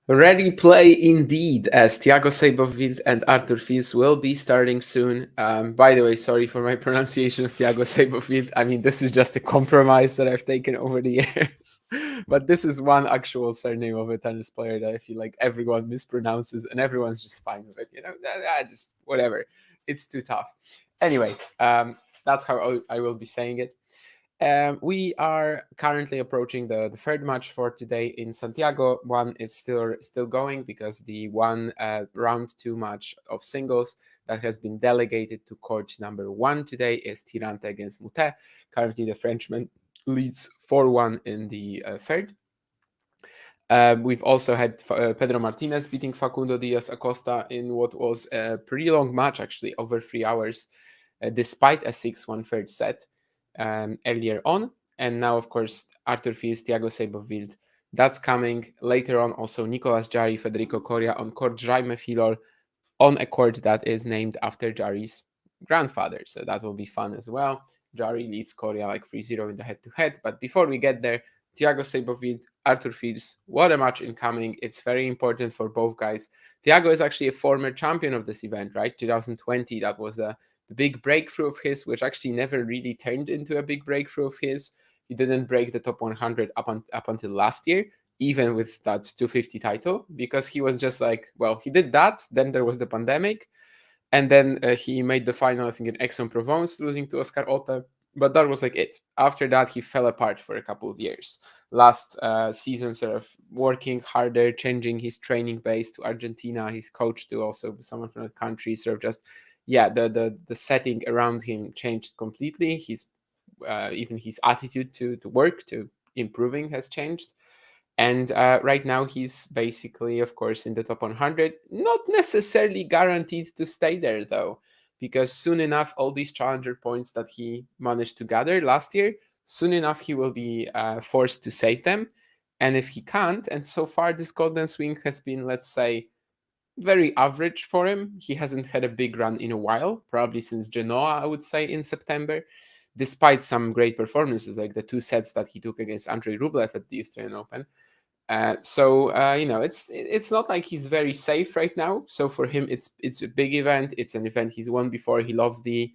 Ready play indeed, as Thiago Seyboth and Arthur Fils will be starting soon. By the way, sorry for my pronunciation of Thiago Seyboth. I mean, this is just a compromise that I've taken over the years. But this is one actual surname of a tennis player that I feel like everyone mispronounces and everyone's just fine with it. Just whatever. It's too tough. Anyway, that's how I will be saying it. We are currently approaching the third match for today in Santiago. One is still going because the one round two match of singles that has been delegated to court number one today is Tirante against Moutet. Currently, the Frenchman leads 4-1 in the third. We've also had Pedro Martinez beating Facundo Diaz Acosta in what was a pretty long match, actually, over 3 hours, despite a 6-1 third set earlier on. And now, of course, Arthur Fils, Thiago Seyboth. That's coming later on. Also, Nicolas Jarry, Federico Coria on court Jaime Filol on a court that is named after Jarry's grandfather. So that will be fun as well. Jarry leads Coria like 3-0 in the head-to-head. But before we get there, Thiago Seyboth, Arthur Fils, what a match incoming. It's very important for both guys. Thiago is actually a former champion of this event, right? 2020, that was the big breakthrough of his, which actually never really turned into a big breakthrough of his. He didn't break the top 100 up until last year, even with that 250 title, because he was just like, well, he did that. Then there was the pandemic. And then he made the final, I think, in Aix-en-Provence, losing to Oscar Otte. But that was like it. After that, he fell apart for a couple of years. Last season, sort of working harder, changing his training base to Argentina, his coach to also someone from the country, sort of just, the setting around him changed completely. Even his attitude to work, to improving has changed. And right now he's basically, of course, in the top 100. Not necessarily guaranteed to stay there, though, because soon enough, all these challenger points that he managed to gather last year, soon enough he will be forced to save them. And if he can't, and so far this golden swing has been, let's say, very average for him. He hasn't had a big run in a while, probably since Genoa, I would say, in September, despite some great performances, like the 2 sets that he took against Andrei Rublev at the Australian Open. It's not like he's very safe right now. So for him, it's a big event. It's an event he's won before. He loves the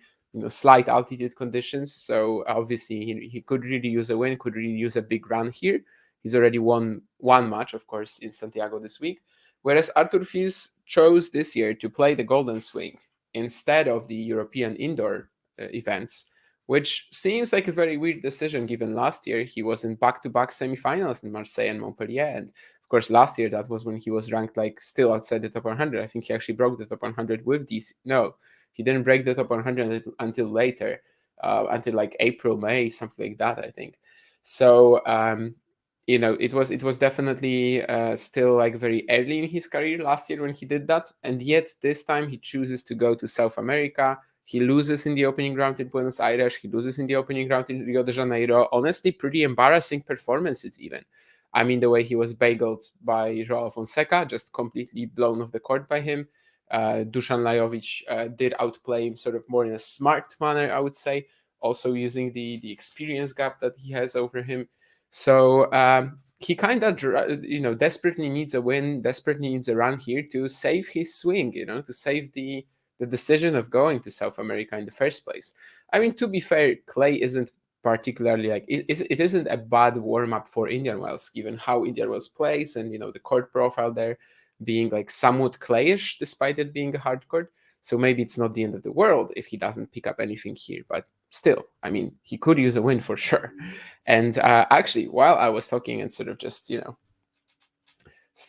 slight altitude conditions. So obviously he could really use a win. Could really use a big run here. He's already won one match, of course, in Santiago this week. Whereas Arthur Fils chose this year to play the Golden Swing instead of the European indoor events, which seems like a very weird decision given last year he was in back-to-back semifinals in Marseille and Montpellier. And of course, last year, that was when he was ranked like still outside the top 100. I think he actually broke the top 100 with these. No, he didn't break the top 100 until later, until like April, May, something like that, I think. So, it was definitely still like very early in his career last year when he did that. And yet this time he chooses to go to South America. He loses in the opening round in Buenos Aires. He loses in the opening round in Rio de Janeiro. Honestly, pretty embarrassing performances even. I mean, the way he was bageled by Joao Fonseca, just completely blown off the court by him. Dusan Lajovic did outplay him sort of more in a smart manner, I would say, also using the experience gap that he has over him. So he kind of, desperately needs a win, desperately needs a run here to save his swing, to save the decision of going to South America in the first place. I mean, to be fair, clay isn't particularly like it isn't a bad warm-up for Indian Wells, given how Indian Wells plays and the court profile there being like somewhat clayish despite it being a hard court. So maybe it's not the end of the world if he doesn't pick up anything here, but still, I mean, he could use a win for sure. And actually, while I was talking and sort of just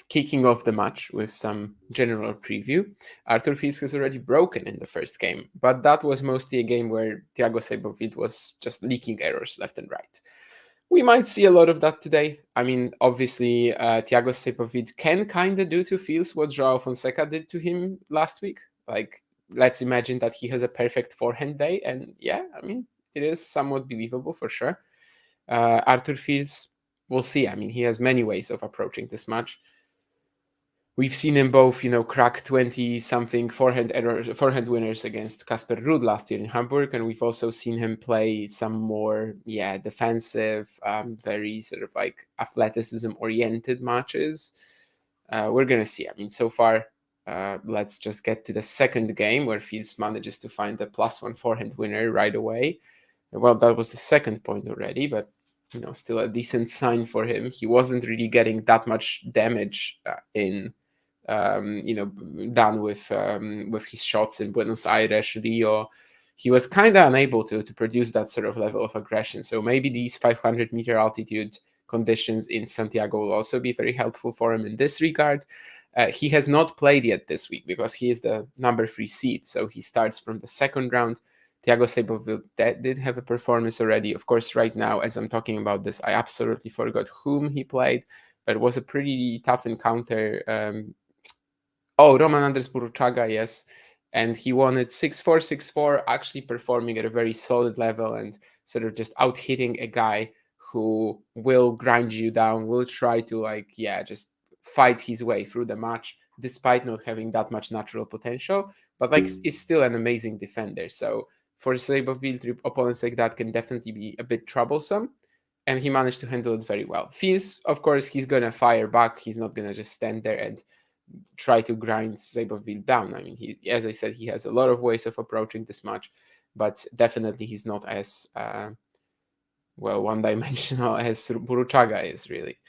kicking off the match with some general preview, Arthur Fils has already broken in the first game, but that was mostly a game where Thiago Seyboth was just leaking errors left and right. We might see a lot of that today. I mean, obviously, Thiago Seyboth can kind of do to Fils what Joao Fonseca did to him last week. Like, let's imagine that he has a perfect forehand day, and yeah, I mean, it is somewhat believable for sure. Arthur Fils, we'll see. I mean, he has many ways of approaching this match. We've seen him both, crack 20-something forehand winners against Casper Ruud last year in Hamburg, and we've also seen him play some more, defensive, very sort of like athleticism-oriented matches we're gonna see. I mean, so far, let's just get to the second game where Fields manages to find the +1 forehand winner right away. Well, that was the second point already, but still a decent sign for him. He wasn't really getting that much damage in done with his shots in Buenos Aires, Rio. He was kind of unable to produce that sort of level of aggression. So maybe these 500-meter altitude conditions in Santiago will also be very helpful for him in this regard. He has not played yet this week because he is the number 3 seed. So he starts from the second round. Thiago Seyboth did have a performance already. Of course, right now, as I'm talking about this, I absolutely forgot whom he played, but it was a pretty tough encounter. Roman Andres Buruchaga, yes. And he won it 6-4, 6-4, actually performing at a very solid level and sort of just out hitting a guy who will grind you down, will try to just fight his way through the match despite not having that much natural potential, but is still an amazing defender. So for Seyboth, opponents like that can definitely be a bit troublesome, and he managed to handle it very well. Fields, of course, he's gonna fire back. He's not gonna just stand there and try to grind Seyboth down. I mean, as I said, he has a lot of ways of approaching this match, but definitely he's not as one-dimensional as Buruchaga is, really.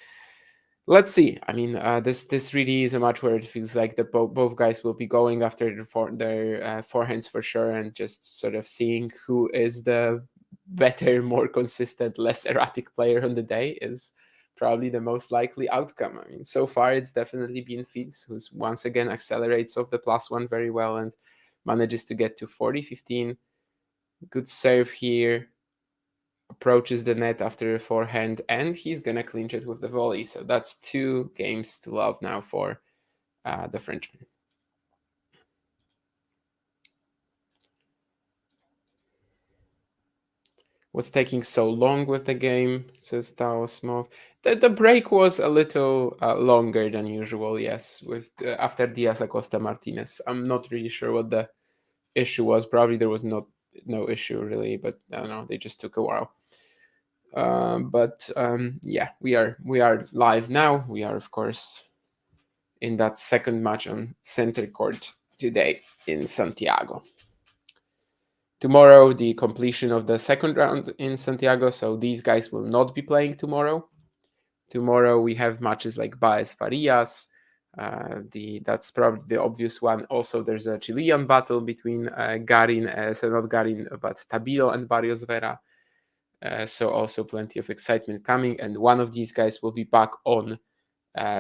Let's see. I mean, this really is a match where it feels like both guys will be going after their forehands for sure, and just sort of seeing who is the better, more consistent, less erratic player on the day is probably the most likely outcome. I mean, so far it's definitely been Fields, who's once again accelerates off the +1 very well and manages to get to 40-15. Good serve here. Approaches the net after a forehand, and he's gonna clinch it with the volley. So that's 2 games to love now for the Frenchman. What's taking so long with the game, says Tao Smoke. The break was a little longer than usual, yes, with after Diaz Acosta Martinez. I'm not really sure what the issue was. Probably there was no issue really, but I don't know, they just took a while. Yeah, we are live now. We are, of course, in that second match on center court today in Santiago. Tomorrow, the completion of the second round in Santiago, so these guys will not be playing tomorrow. Tomorrow we have matches like Baez Farias. That's probably the obvious one. Also, there's a Chilean battle between Garin, so not Garin, but Tabilo and Barrios Vera. So also plenty of excitement coming, and one of these guys will be back on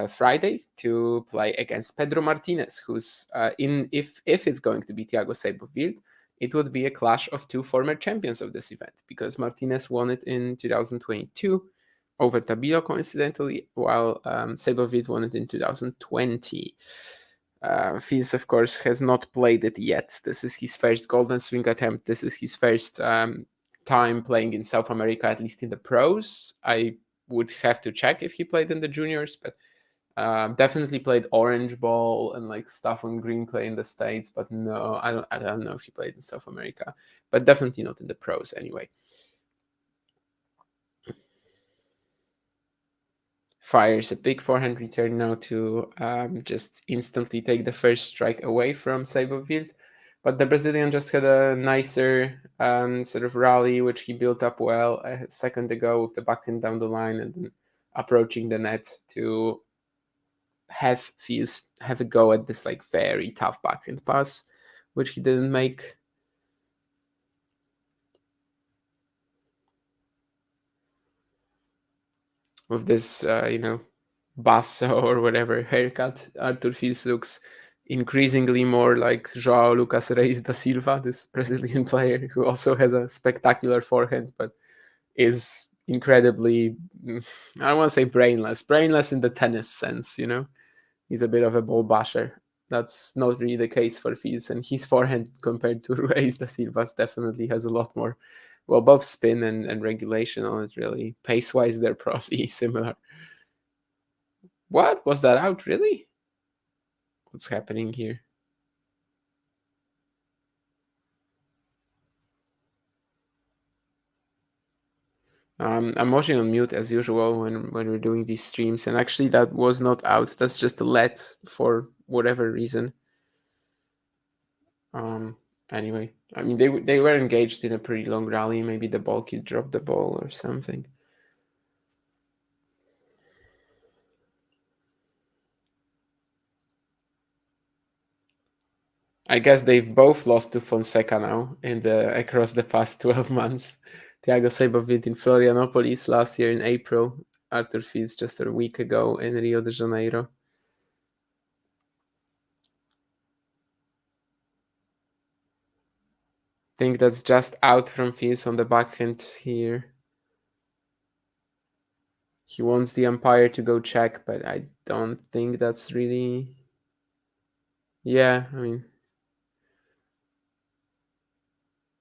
Friday to play against Pedro Martinez, who's if it's going to be Thiago Seyboth, it would be a clash of 2 former champions of this event, because Martinez won it in 2022 over Tabilo, coincidentally, while Seyboth won it in 2020. Fields, of course, has not played it yet. This is his first Golden Swing attempt. This is his first time playing in South America, at least in the pros. I would have to check if he played in the juniors, but definitely played orange ball and stuff on green clay in the States. But no, I don't know if he played in South America, but definitely not in the pros anyway. Fires a big forehand return now to just instantly take the first strike away from Seyboth. But the Brazilian just had a nicer sort of rally, which he built up well a second ago with the backhand down the line and then approaching the net to have Fields have a go at this very tough backhand pass, which he didn't make. With this, basso or whatever haircut, Arthur Fields looks increasingly more like João Lucas Reis da Silva, this Brazilian player who also has a spectacular forehand, but is incredibly, I don't want to say brainless in the tennis sense, He's a bit of a ball basher. That's not really the case for Fields, and his forehand compared to Reis da Silva's definitely has a lot more, both spin and regulation on it, really. Pace-wise, they're probably similar. What? Was that out, really? What's happening here? I'm watching on mute as usual when we're doing these streams, and actually that was not out. That's just a let for whatever reason. Anyway, I mean they were engaged in a pretty long rally. Maybe the ball kid dropped the ball or something. I guess they've both lost to Fonseca now across the past 12 months. Thiago Seyboth in Florianopolis last year in April. Arthur Fils just a week ago in Rio de Janeiro. Think that's just out from Fils on the backhand here. He wants the umpire to go check, but I don't think that's really. Yeah, I mean,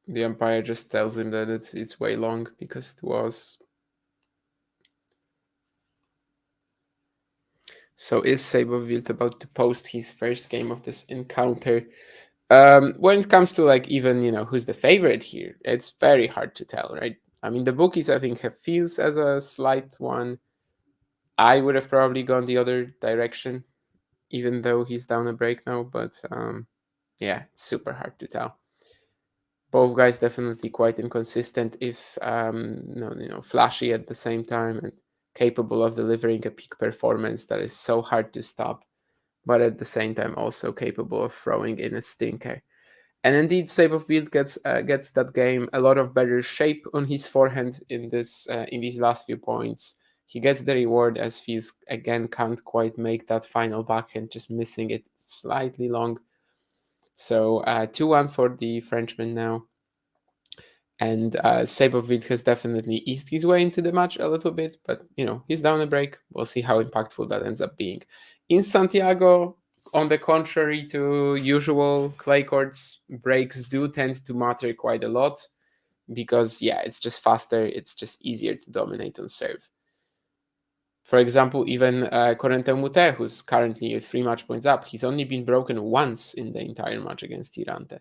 the umpire just tells him that it's way long because it was. So is Seyboth about to post his first game of this encounter? When it comes to like even who's the favorite here, it's very hard to tell, right? I mean, the bookies I think have Fils as a slight one. I would have probably gone the other direction, even though he's down a break now. But yeah, it's super hard to tell. Both guys definitely quite inconsistent, if flashy at the same time and capable of delivering a peak performance that is so hard to stop, but at the same time also capable of throwing in a stinker. And indeed, Seyboth gets that game a lot of better shape on his forehand in these last few points. He gets the reward as Fils again can't quite make that final backhand, just missing it slightly long. So 2-1 for the Frenchman now. And Seyboth has definitely eased his way into the match a little bit, but he's down a break. We'll see how impactful that ends up being. In Santiago, on the contrary to usual clay courts, breaks do tend to matter quite a lot because, yeah, it's just faster. It's just easier to dominate on serve. For example, even Corentin Moutet, who's currently 3 match points up, he's only been broken once in the entire match against Tirante.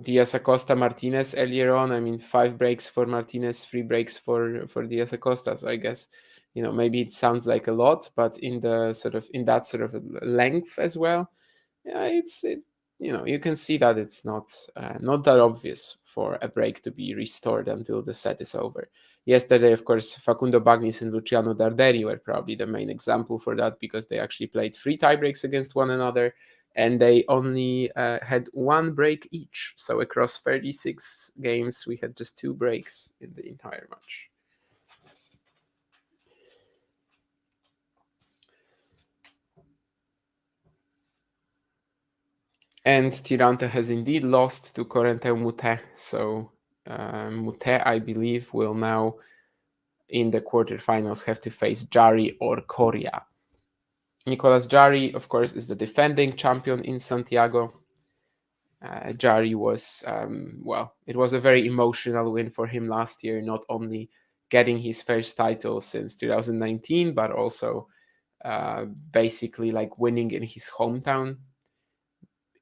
Diaz Acosta Martinez earlier on. I mean, 5 breaks for Martinez, 3 breaks for Diaz Acosta. So I guess maybe it sounds like a lot, but in that sort of length as well, yeah, you can see that it's not that obvious for a break to be restored until the set is over. Yesterday, of course, Facundo Bagnis and Luciano Darderi were probably the main example for that because they actually played 3 tiebreaks against one another and they only had 1 break each. So across 36 games, we had just 2 breaks in the entire match. And Tirante has indeed lost to Corentin Moutet. So Moutet, I believe, will now, in the quarterfinals, have to face Jarry or Coria. Nicolas Jarry, of course, is the defending champion in Santiago. Jarry was, it was a very emotional win for him last year, not only getting his first title since 2019, but also basically like winning in his hometown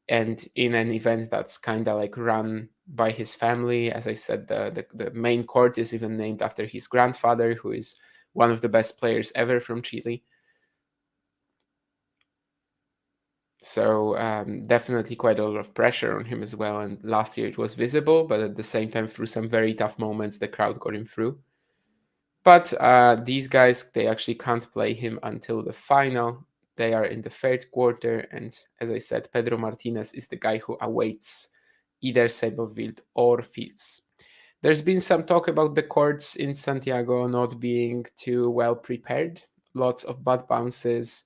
and in an event that's kind of like run by his family. As I said, the main court is even named after his grandfather, who is one of the best players ever from Chile. So definitely quite a lot of pressure on him as well. And last year it was visible, but at the same time, through some very tough moments, the crowd got him through. But these guys, they actually can't play him until the final. They are in the 3rd quarter. And as I said, Pedro Martinez is the guy who awaits either Seyboth or Fils. There's been some talk about the courts in Santiago not being too well prepared. Lots of bad bounces,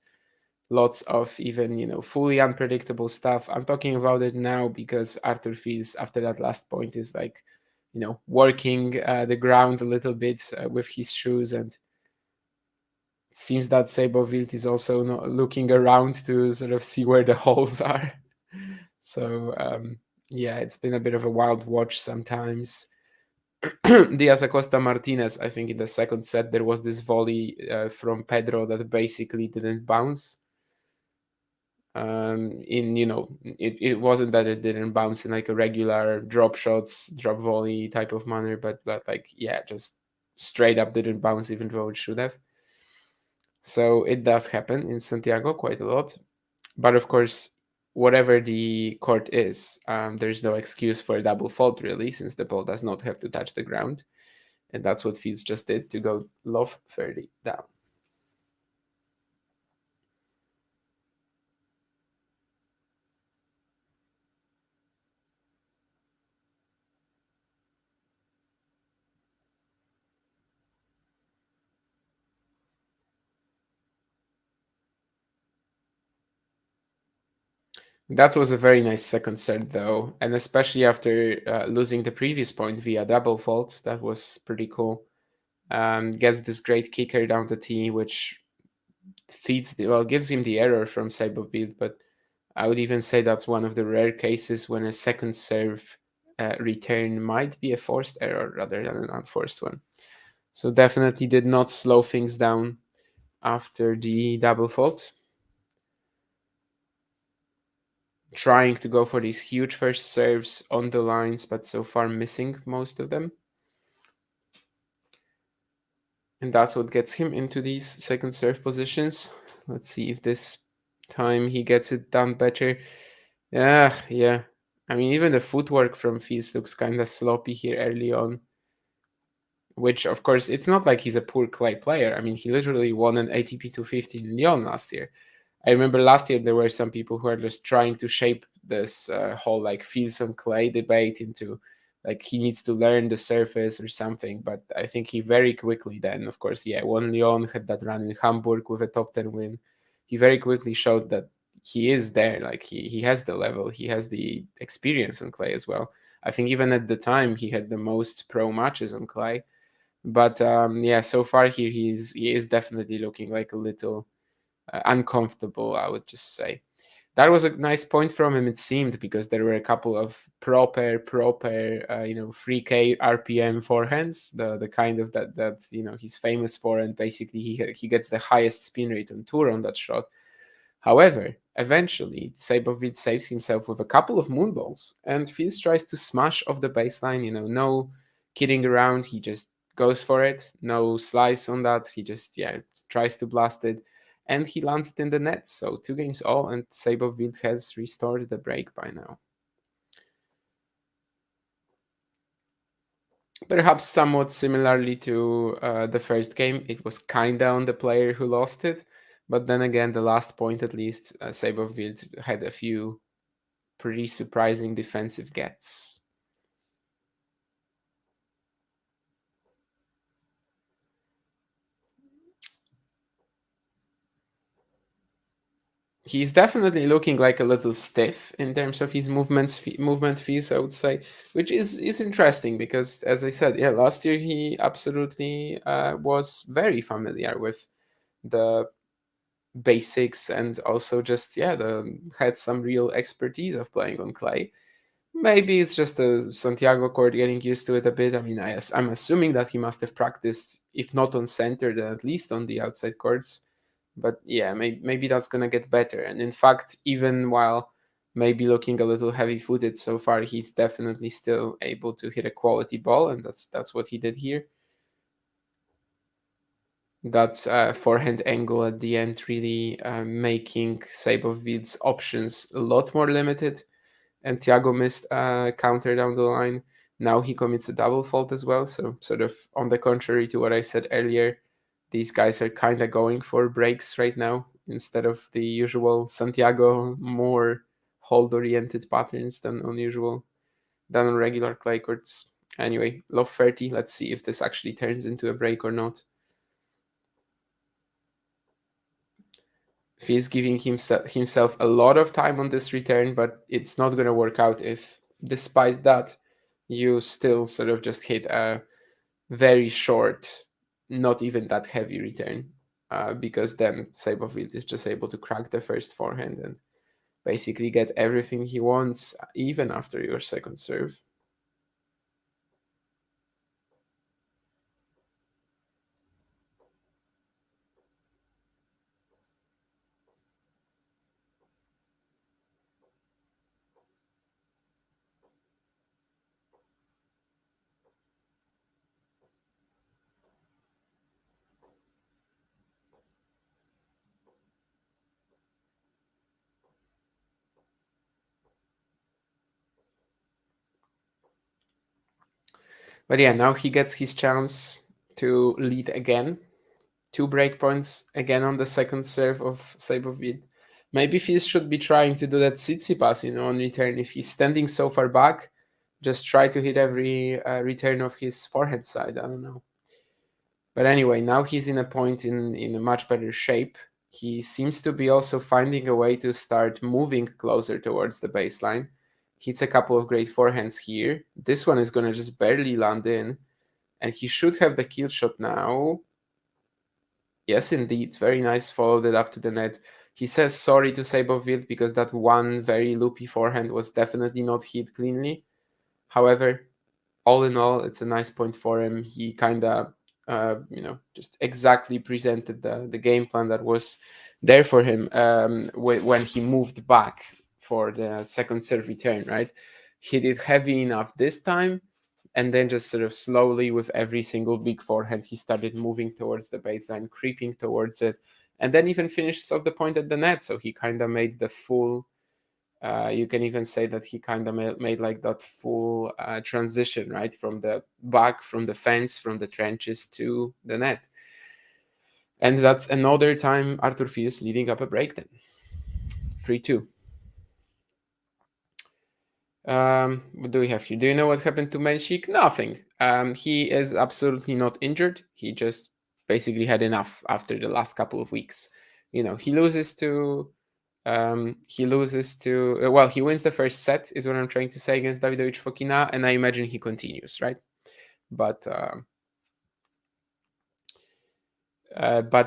lots of even fully unpredictable stuff. I'm talking about it now because Arthur Fils after that last point is like working the ground a little bit with his shoes, and it seems that Seyboth is also not looking around to sort of see where the holes are. So yeah, it's been a bit of a wild watch sometimes. Diaz Acosta Martinez, I think in the 2nd set there was this volley from Pedro that basically didn't bounce. In it wasn't that it didn't bounce in like a regular drop shots, drop volley type of manner, but like yeah, just straight up didn't bounce even though it should have. So it does happen in Santiago quite a lot. But of course, whatever the court is, there's no excuse for a double fault really, since the ball does not have to touch the ground. And that's what Fields just did to go love 30 down. That was a very nice second set, though, and especially after losing the previous point via double fault, that was pretty cool. Gets this great kicker down the tee, which gives him the error from Seyboth, but I would even say that's one of the rare cases when a second serve return might be a forced error rather than an unforced one. So definitely did not slow things down after the double fault. Trying to go for these huge first serves on the lines, but so far missing most of them. And that's what gets him into these second serve positions. Let's see if this time he gets it done better. Yeah. I mean, even the footwork from Fields looks kind of sloppy here early on, which, of course, it's not like he's a poor clay player. I mean, he literally won an ATP 250 in Lyon last year. I remember last year there were some people who are just trying to shape this whole like Fields on clay debate into like he needs to learn the surface or something. But I think he very quickly then, of course, yeah, won Lyon, had that run in Hamburg with a top 10 win. He very quickly showed that he is there. Like he has the level, he has the experience on clay as well. I think even at the time he had the most pro matches on clay. But yeah, so far here he is definitely looking like a little uncomfortable, I would just say. That was a nice point from him, it seemed, because there were a couple of proper, 3K RPM forehands, the kind of that he's famous for, and basically he gets the highest spin rate on tour on that shot. However, eventually, Seyboth saves himself with a couple of moonballs, and Fields tries to smash off the baseline. No kidding around. He just goes for it. No slice on that. He just tries to blast it, and he lands it in the net. So 2 games all, and Seyboth has restored the break by now. Perhaps somewhat similarly to the first game, it was kinda on the player who lost it. But then again, the last point at least, Seyboth had a few pretty surprising defensive gets. He's definitely looking like a little stiff in terms of his movement fees, I would say, which is interesting because, as I said, yeah, last year he absolutely was very familiar with the basics and also just had some real expertise of playing on clay. Maybe it's just the Santiago court getting used to it a bit. I mean, I'm assuming that he must have practiced, if not on center, then at least on the outside courts. But yeah, maybe that's gonna get better. And in fact, even while maybe looking a little heavy-footed so far, he's definitely still able to hit a quality ball, and that's what he did here. That forehand angle at the end really making Seyboth's options a lot more limited, and Thiago missed a counter down the line. Now he commits a double fault as well. So sort of on the contrary to what I said earlier, these guys are kind of going for breaks right now instead of the usual Santiago more hold oriented patterns than on regular clay courts. Anyway, love 30. Let's see if this actually turns into a break or not. He's giving himself a lot of time on this return, but it's not going to work out if, despite that, you still sort of just hit a very short, not even that heavy return, because then Seyboth is just able to crack the first forehand and basically get everything he wants, even after your second serve. But yeah, now he gets his chance to lead again. Two breakpoints again on the second serve of Seyboth. Maybe Fizz should be trying to do that Tsitsi pass, on return. If he's standing so far back, just try to hit every return of his forehand side. I don't know. But anyway, now he's in a point in a much better shape. He seems to be also finding a way to start moving closer towards the baseline. Hits a couple of great forehands here. This one is going to just barely land in. And he should have the kill shot now. Yes, indeed. Very nice. Followed it up to the net. He says sorry to Seyboth because that one very loopy forehand was definitely not hit cleanly. However, all in all, it's a nice point for him. He kind of, just exactly presented the game plan that was there for him when he moved back for the second serve return, right? He did heavy enough this time, and then just sort of slowly with every single big forehand, he started moving towards the baseline, creeping towards it, and then even finishes off the point at the net. So he kind of made the full you can even say that he kind of made like that full transition, right? From the back, from the fence, from the trenches to the net. And that's another time Arthur Fils leading up a break then. 3-2. What do we have here? Do you know what happened to Menchik? Nothing. He is absolutely not injured. He just basically had enough after the last couple of weeks. He loses to he wins the first set, is what I'm trying to say, against Davidovich Fokina, and I imagine he continues, right? But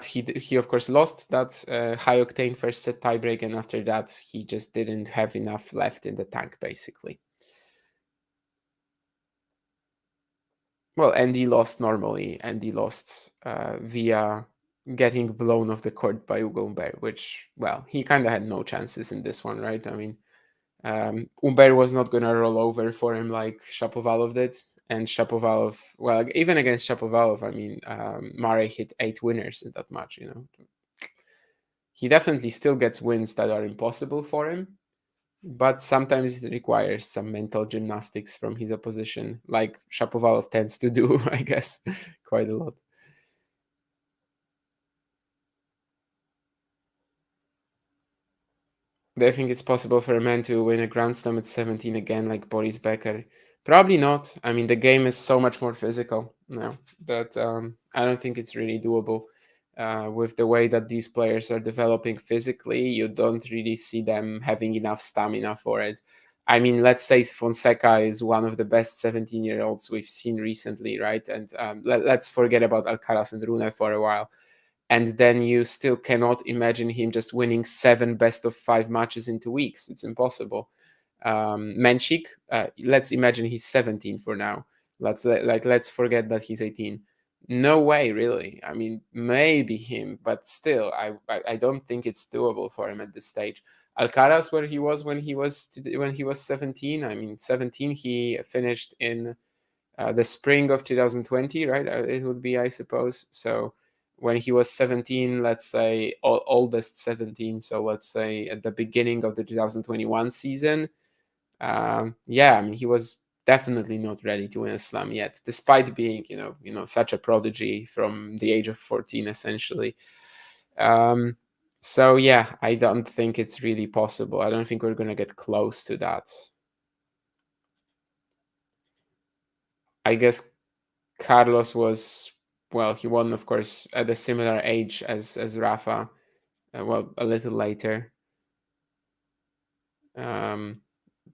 he of course lost that high octane first set tiebreak, and after that he just didn't have enough left in the tank, basically. Well, Andy lost normally. Andy lost via getting blown off the court by Ugo Humbert, which, well, he kind of had no chances in this one, right? I mean, Humbert was not going to roll over for him like Shapovalov did. And Shapovalov, well, even against Shapovalov, I mean, Murray hit 8 winners in that match, He definitely still gets wins that are impossible for him, but sometimes it requires some mental gymnastics from his opposition, like Shapovalov tends to do, I guess, quite a lot. Do you think it's possible for a man to win a Grand Slam at 17 again, like Boris Becker? Probably not. I mean, the game is so much more physical now that I don't think it's really doable. With the way that these players are developing physically, you don't really see them having enough stamina for it. I mean, let's say Fonseca is one of the best 17-year-olds we've seen recently, right? And let's forget about Alcaraz and Rune for a while. And then you still cannot imagine him just winning 7 best-of-5 matches in 2 weeks. It's impossible. Menchik, let's imagine he's 17 for now. Let's forget that he's 18. No way, really. I mean, maybe him, but still, I don't think it's doable for him at this stage. Alcaraz, where he was when he was 17. I mean, 17 he finished in the spring of 2020, right? It would be, I suppose. So when he was 17, let's say oldest 17, so let's say at the beginning of the 2021 season, yeah, I mean, he was definitely not ready to win a slam yet, despite being, such a prodigy from the age of 14, essentially. So yeah, I don't think it's really possible. I don't think we're going to get close to that. I guess Carlos was, well, he won, of course, at a similar age as Rafa, well, a little later.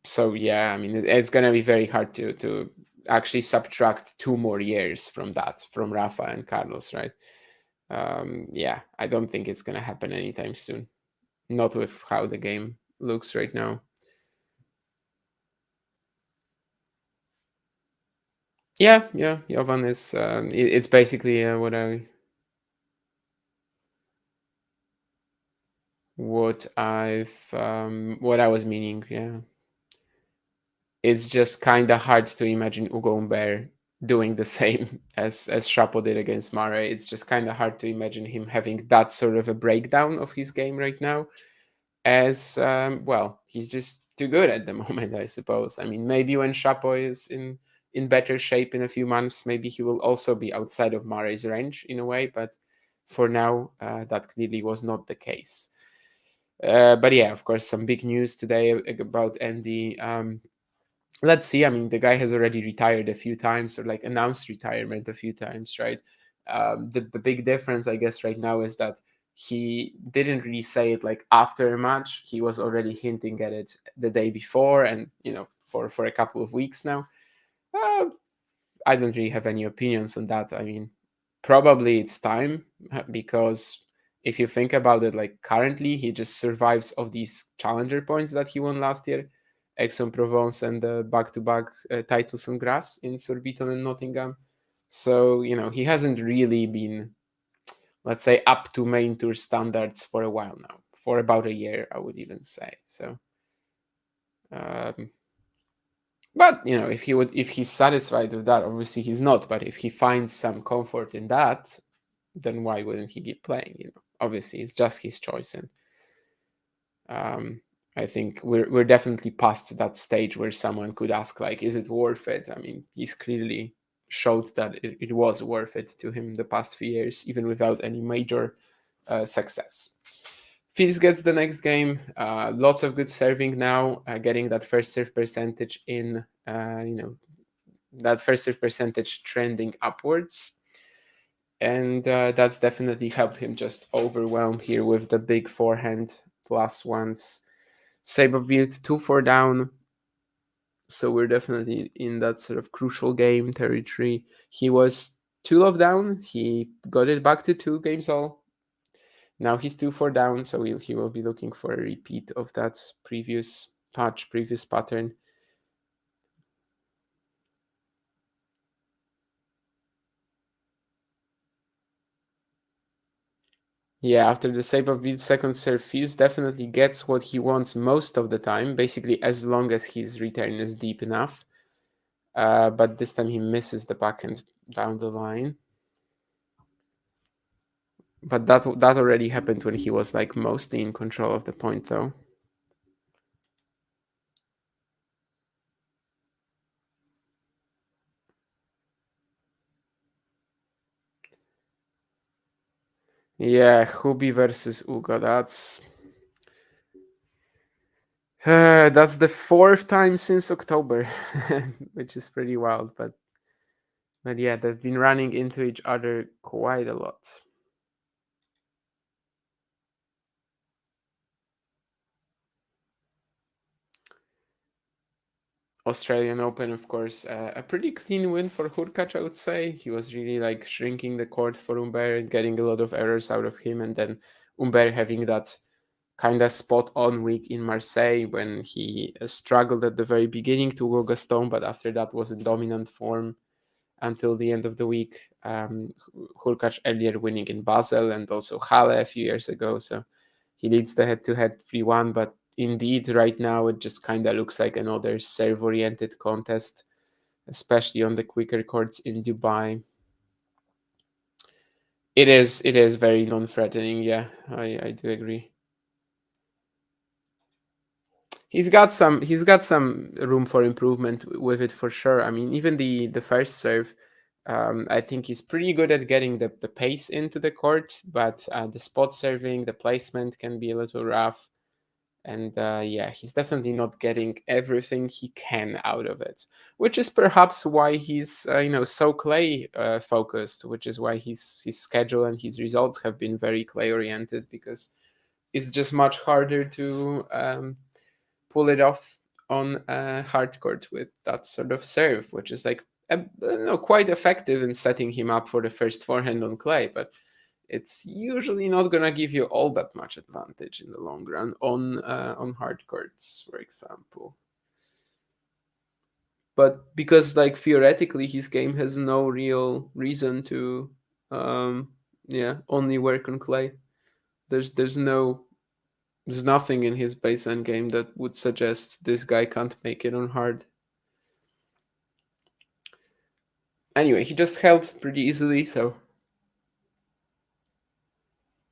So yeah, I mean, it's gonna be very hard to actually subtract 2 more years from that, from Rafa and Carlos, right? Yeah, I don't think it's gonna happen anytime soon. Not with how the game looks right now. Yeah, Jovan is. It's basically what I was meaning. Yeah, it's just kind of hard to imagine Ugo Humbert doing the same as Shapo did against Mare. It's just kind of hard to imagine him having that sort of a breakdown of his game right now. As well, he's just too good at the moment, I suppose. I mean, maybe when Shapo is in better shape in a few months, maybe he will also be outside of Murray's range in a way. But for now, that clearly was not the case. But yeah, of course, some big news today about Andy. Let's see. I mean, the guy has already retired a few times, or like announced retirement a few times, right? The big difference, I guess, right now is that he didn't really say it like after a match. He was already hinting at it the day before, and for a couple of weeks now. Uh, I don't really have any opinions on that. I mean, probably it's time because if you think about it, like currently he just survives of these challenger points that he won last year, Aix-en-Provence and the back-to-back titles on grass in Surbiton and Nottingham. So he hasn't really been, let's say, up to main tour standards for a while now, for about a year, I would even say. So. Um, But if he's satisfied with that, obviously he's not. But if he finds some comfort in that, then why wouldn't he be playing? Obviously it's just his choice, and um, I think we're definitely past that stage where someone could ask like, is it worth it? I mean, he's clearly showed that it was worth it to him the past few years, even without any major success. Fils gets the next game. Lots of good serving now, getting that first serve percentage in, that first serve percentage trending upwards. And that's definitely helped him just overwhelm here with the big forehand plus ones. Seyboth 2-4 down. So we're definitely in that sort of crucial game territory. He was 2-love down. He got it back to 2 games all. Now he's 2-4 down, so he will be looking for a repeat of that previous pattern. Yeah, after the Seyboth second serve, Fils definitely gets what he wants most of the time, basically as long as his return is deep enough. But this time he misses the backhand down the line. But that already happened when he was like mostly in control of the point, though. Yeah, Hubi versus Ugo. That's the 4th time since October, which is pretty wild. But yeah, they've been running into each other quite a lot. Australian Open, of course, a pretty clean win for Hurkacz, I would say. He was really like shrinking the court for Humbert and getting a lot of errors out of him, and then Humbert having that kind of spot on week in Marseille when he struggled at the very beginning to go Gaston, but after that was in dominant form until the end of the week. Hurkacz earlier winning in Basel and also Halle a few years ago, so he leads the head-to-head 3-1, but indeed right now it just kind of looks like another serve-oriented contest, especially on the quicker courts in Dubai. It is very non-threatening. Yeah, I do agree. He's got some room for improvement with it for sure. I mean, even the first serve, I think he's pretty good at getting the pace into the court, but the spot serving, the placement can be a little rough. And yeah, he's definitely not getting everything he can out of it, which is perhaps why he's so clay focused, which is why his schedule and his results have been very clay oriented, because it's just much harder to pull it off on a hard court with that sort of serve, which is like quite effective in setting him up for the first forehand on clay, but it's usually not gonna give you all that much advantage in the long run on hard courts, for example. But because like theoretically his game has no real reason to um only work on clay. There's nothing in his baseline game that would suggest this guy can't make it on hard. Anyway, he just held pretty easily, so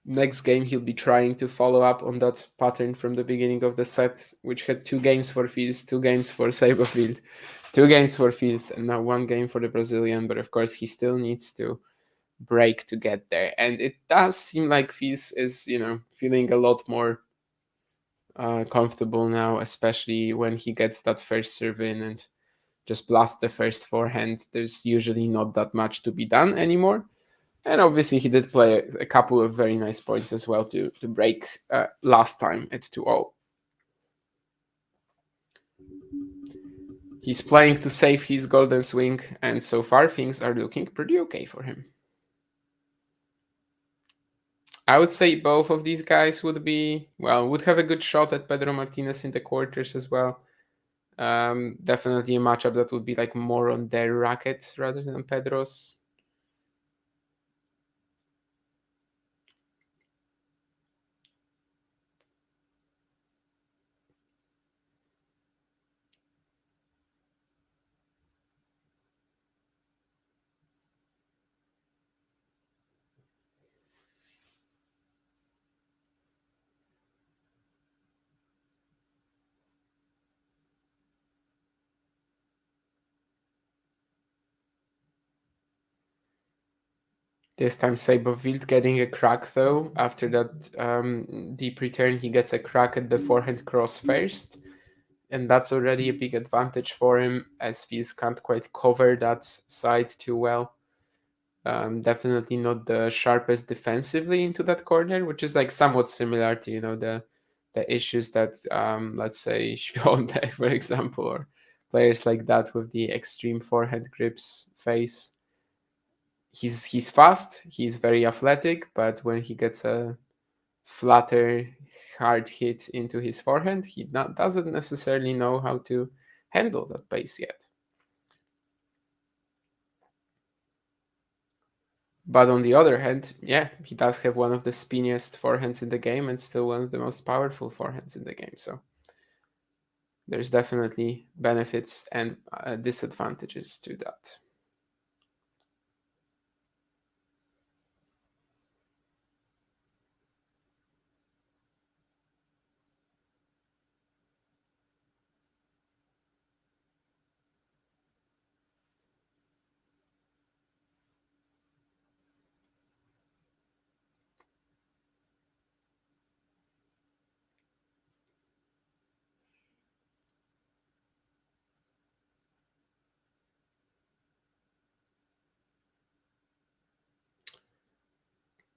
Next game, he'll be trying to follow up on that pattern from the beginning of the set, which had 2 games for Fields, 2 games for Seyboth, 2 games for Fields, and now 1 game for the Brazilian. But of course, he still needs to break to get there. And it does seem like Fields is, feeling a lot more comfortable now, especially when he gets that first serve in and just blast the first forehand. There's usually not that much to be done anymore. And obviously, he did play a couple of very nice points as well to break last time at 2-0. He's playing to save his golden swing, and so far things are looking pretty okay for him. I would say both of these guys would have a good shot at Pedro Martinez in the quarters as well. Definitely a matchup that would be like more on their racket rather than Pedro's. This time Seyboth getting a crack though. After that deep return, he gets a crack at the forehand cross first. And that's already a big advantage for him, as Fils can't quite cover that side too well. Definitely not the sharpest defensively into that corner, which is like somewhat similar to the issues that let's say Schwiontek, for example, or players like that with the extreme forehand grips face. He's fast, he's very athletic, but when he gets a flatter, hard hit into his forehand, he doesn't necessarily know how to handle that pace yet. But on the other hand, yeah, he does have one of the spiniest forehands in the game and still one of the most powerful forehands in the game. So there's definitely benefits and disadvantages to that.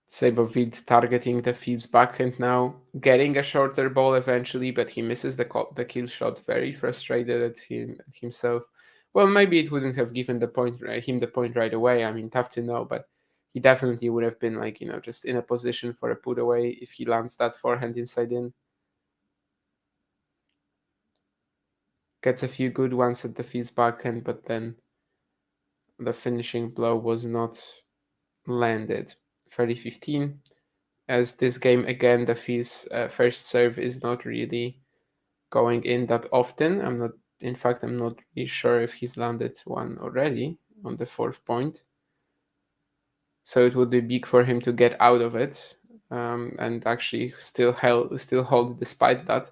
Seyboth targeting the Thieves backhand now, getting a shorter ball eventually, but he misses the kill shot. Very frustrated at himself. Well, maybe it wouldn't have given him the point right away. I mean, tough to know, but he definitely would have been like just in a position for a put away if he lands that forehand inside in. Gets a few good ones at the Thieves backhand, but then the finishing blow was not landed. 30-15. As this game again, the Fizz first serve is not really going in that often. I'm not really sure if he's landed one already on the 4th point. So it would be big for him to get out of it and actually still hold despite that.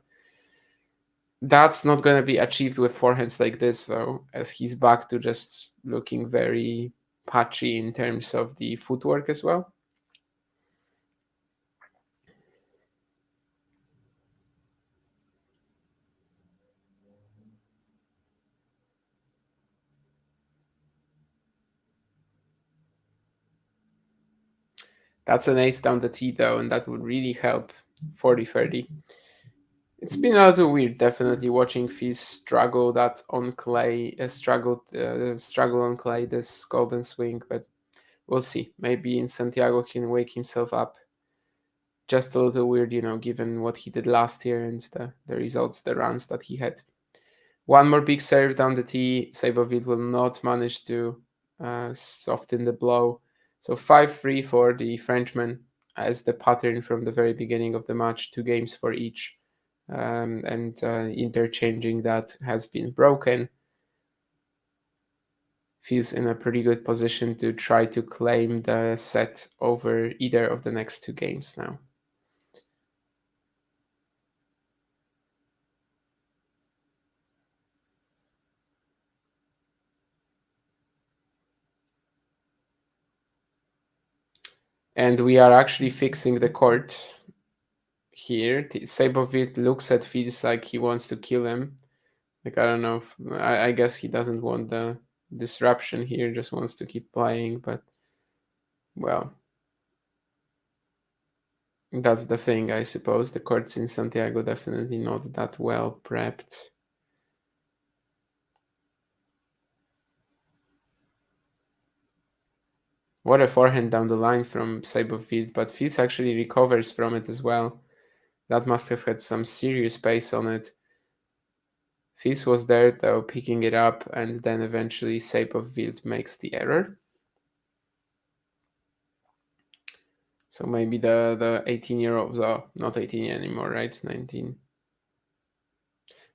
That's not going to be achieved with forehands like this, though, as he's back to just looking very patchy in terms of the footwork as well. That's an ace down the tee, though, and that would really help 40-30. It's been a little weird, definitely, watching Fizz struggle on clay, struggle on clay, this golden swing, but we'll see. Maybe in Santiago he can wake himself up. Just a little weird, given what he did last year and the results, the runs that he had. One more big serve down the tee. Seyboth will not manage to soften the blow. So 5-3 for the Frenchman as the pattern from the very beginning of the match, 2 games for each. And interchanging that has been broken. Feels in a pretty good position to try to claim the set over either of the next 2 games now. And we are actually fixing the court here. Seyboth looks at Feels like he wants to kill him. Like, I don't know. I guess he doesn't want the disruption here, just wants to keep playing. But, well, that's the thing, I suppose. The courts in Santiago definitely not that well prepped. What a forehand down the line from Seyboth, but Fields actually recovers from it as well. That must have had some serious pace on it. Fields was there though, picking it up, and then eventually Seyboth makes the error. So maybe the 18-year-old, not 18 anymore, right? 19.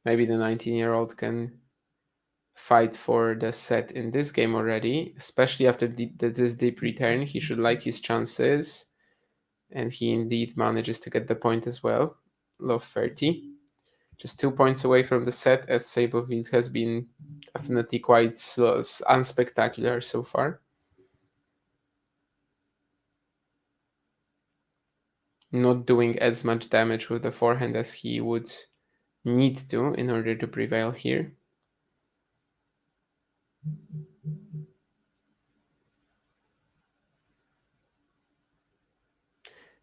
Maybe the 19-year-old can fight for the set in this game already, especially after this deep return. He should like his chances, and he indeed manages to get the point as well. Love 30. Just 2 points away from the set, as Seyboth has been definitely quite slow, unspectacular so far. Not doing as much damage with the forehand as he would need to in order to prevail here.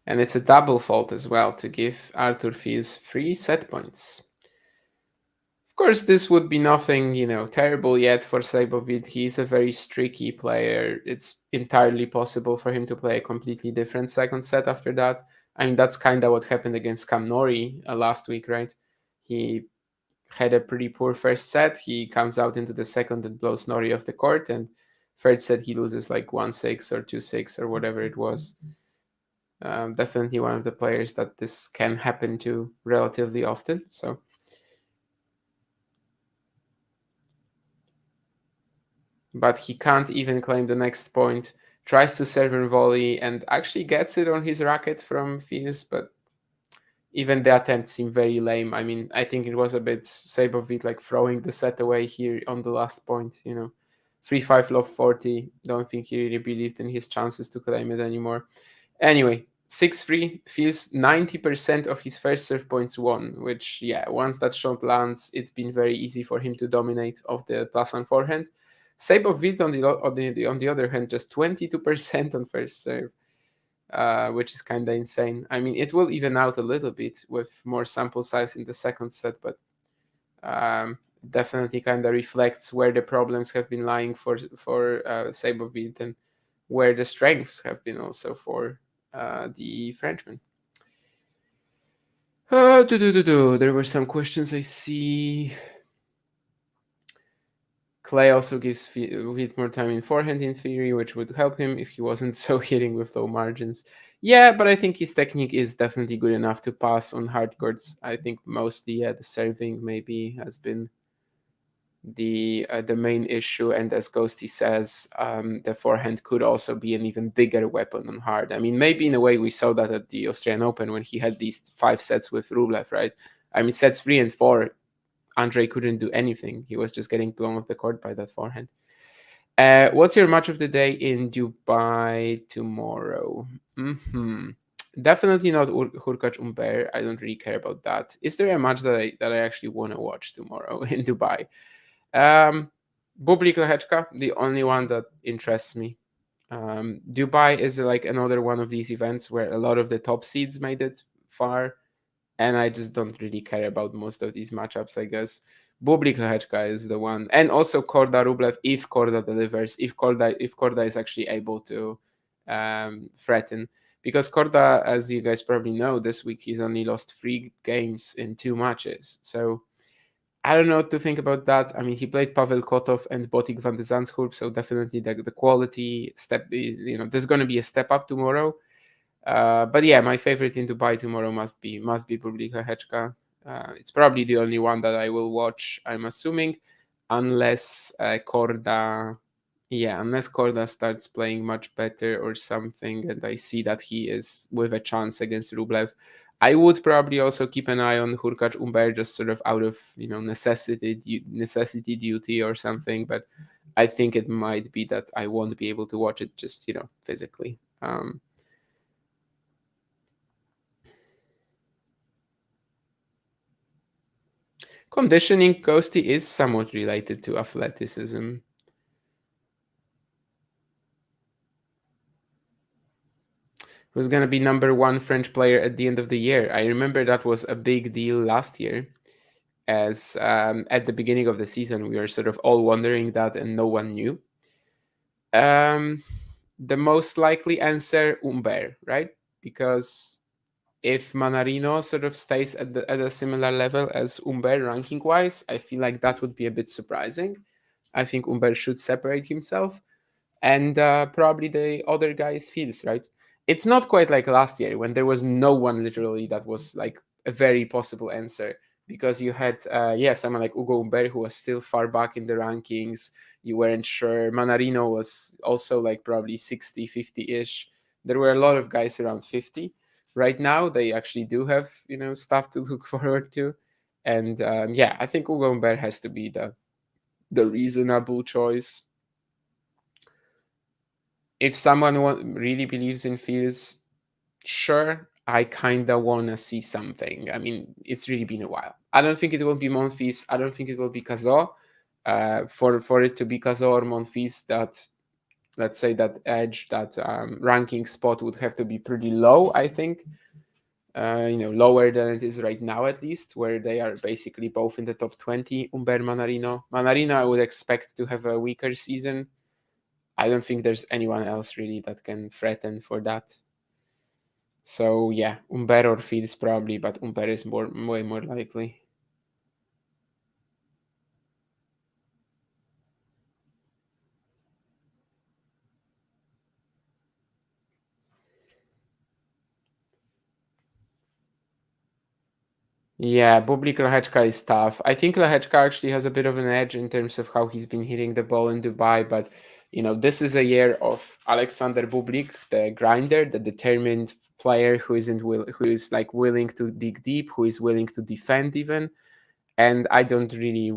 And it's a double fault as well to give Arthur Fils 3 set points. Of course, this would be nothing, terrible yet for Seyboth. He's a very streaky player. It's entirely possible for him to play a completely different second set after that. I mean, that's kind of what happened against Cam Norrie last week, right? He had a pretty poor first set. He comes out into the second and blows Norrie off the court, and third set he loses like 1-6 or 2-6 or whatever it was. Definitely one of the players that this can happen to relatively often. So, but he can't even claim the next point. Tries to serve and volley and actually gets it on his racket from Fierce, but even the attempts seem very lame. I mean, I think it was a bit Seyboth like throwing the set away here on the last point. 3-5 love 40. Don't think he really believed in his chances to claim it anymore. Anyway, 6-3 feels 90% of his first serve points won, which, once that shot lands, it's been very easy for him to dominate off the +1 forehand. Seyboth on the other hand, just 22% on first serve, which is kind of insane. I mean, it will even out a little bit with more sample size in the second set, but definitely kind of reflects where the problems have been lying for Seyboth and where the strengths have been also for the Frenchman. There were some questions I see. Clay also gives Witt more time in forehand in theory, which would help him if he wasn't so hitting with low margins. Yeah, but I think his technique is definitely good enough to pass on hard courts. I think mostly the serving maybe has been the main issue, and as Ghosty says, the forehand could also be an even bigger weapon on hard. I mean, maybe in a way we saw that at the Australian Open when he had these 5 sets with Rublev, right? I mean, sets 3 and 4, Andre couldn't do anything. He was just getting blown off the court by that forehand. What's your match of the day in Dubai tomorrow? Definitely not Hurkacz Umber. I don't really care about that. Is there a match that I actually want to watch tomorrow in Dubai? Bublik Lehečka, the only one that interests me. Dubai is like another one of these events where a lot of the top seeds made it far, and I just don't really care about most of these matchups, I guess. Bublik Lehečka is the one, and also Korda Rublev if Korda delivers, if Korda is actually able to threaten. Because Korda, as you guys probably know, this week he's only lost 3 games in 2 matches. So I don't know what to think about that. I mean, he played Pavel Kotov and Botic van de Zandschulp, so definitely the quality step is, there's going to be a step up tomorrow. But yeah, my favorite in Dubai tomorrow must be Bublik Lehečka. It's probably the only one that I will watch, I'm assuming, unless Korda Yeah, unless Korda starts playing much better or something, and I see that he is with a chance against Rublev, I would probably also keep an eye on Hurkacz Umber, just sort of out of necessity duty or something. But I think it might be that I won't be able to watch it just physically. Conditioning, Ghosty, is somewhat related to athleticism. Who's going to be number one French player at the end of the year? I remember that was a big deal last year, as at the beginning of the season we were sort of all wondering that and no one knew. Um, the most likely answer, Umber, right? Because if Manarino sort of stays at a similar level as Umber ranking wise, I feel like that would be a bit surprising. I think Umber should separate himself, and probably the other guys feels, right. It's not quite like last year when there was no one literally that was like a very possible answer, because you had someone like Ugo Umber who was still far back in the rankings. You weren't sure. Manarino was also like probably 60, 50-ish. There were a lot of guys around 50. Right now they actually do have stuff to look forward to, and I think Ugo Umber has to be the reasonable choice. If someone really believes in Fields, sure, I kind of want to see something. I mean, it's really been a while. I don't think it will be Monfils. I don't think it will be Cazor. For it to be Cazor or Monfils, that, let's say, that edge, that ranking spot would have to be pretty low, I think. Lower than it is right now, at least, where they are basically both in the top 20. Umber, Manarino. Manarino, I would expect to have a weaker season. I don't think there's anyone else really that can threaten for that. So yeah, Umber or Fields probably, but Umber is way more likely. Yeah, Bublik Lehechka is tough. I think Lehechka actually has a bit of an edge in terms of how he's been hitting the ball in Dubai, but this is a year of Alexander Bublik, the grinder, the determined player who is like willing to dig deep, who is willing to defend even, and I don't really,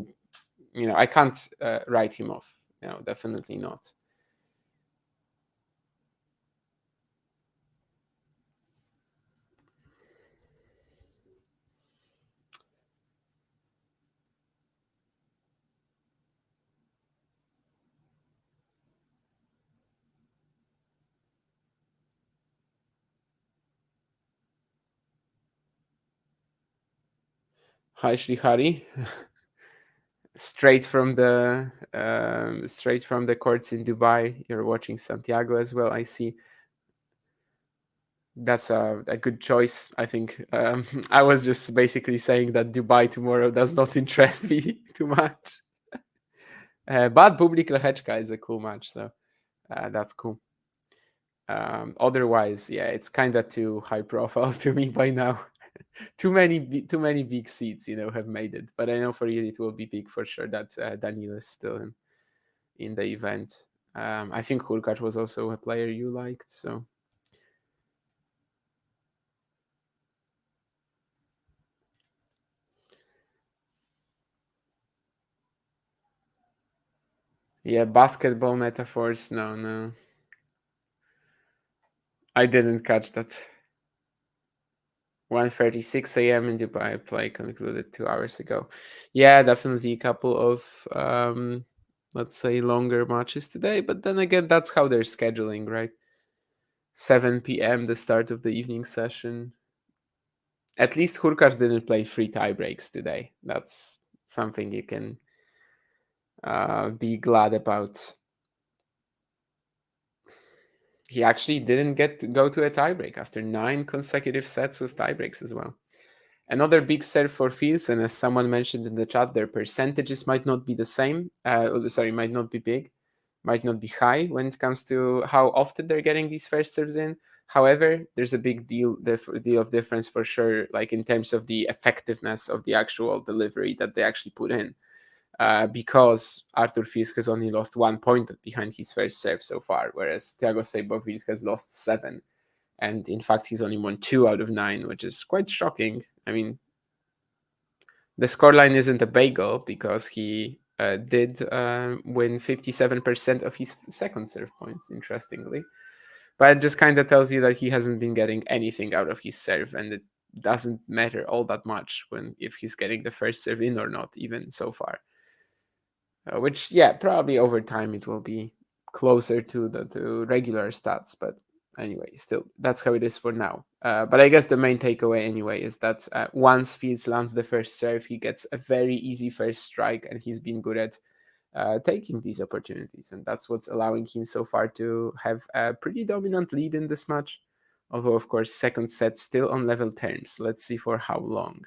I can't write him off. No, definitely not. Hi, Shrihari. Straight from the courts in Dubai. You're watching Santiago as well. I see. That's a good choice, I think. I was just basically saying that Dubai tomorrow does not interest me too much. But Bublik Lehechka is a cool match, so that's cool. Otherwise, yeah, it's kind of too high profile to me by now. Too many big seats, have made it. But I know for you it will be big for sure that Daniel is still in the event. I think Hurkacz was also a player you liked, so yeah. Basketball metaphors, no, no, I didn't catch that. 1:36 a.m. in Dubai. Play concluded 2 hours ago. Yeah, definitely a couple of let's say longer matches today. But then again, that's how they're scheduling, right? 7 p.m. the start of the evening session. At least Hurkacz didn't play three tie breaks today. That's something you can be glad about. He actually didn't get to go to a tiebreak after 9 consecutive sets with tiebreaks as well. Another big serve for Fields, and as someone mentioned in the chat, their percentages might not be the same. Might not be big, might not be high when it comes to how often they're getting these first serves in. However, there's a big deal of difference for sure, like in terms of the effectiveness of the actual delivery that they actually put in. because Arthur Fils has only lost 1 point behind his first serve so far, whereas Thiago Seyboth has lost 7. And in fact, he's only won 2 out of 9, which is quite shocking. I mean, the scoreline isn't a bagel because he did win 57% of his second serve points, interestingly. But it just kind of tells you that he hasn't been getting anything out of his serve, and it doesn't matter all that much when if he's getting the first serve in or not, even so far. Which, yeah, probably over time it will be closer to the to regular stats, but anyway, still, that's how it is for now. But I guess the main takeaway anyway is that once Fields lands the first serve, he gets a very easy first strike, and he's been good at taking these opportunities, and that's what's allowing him so far to have a pretty dominant lead in this match. Although, of course, second set still on level terms. Let's see for how long.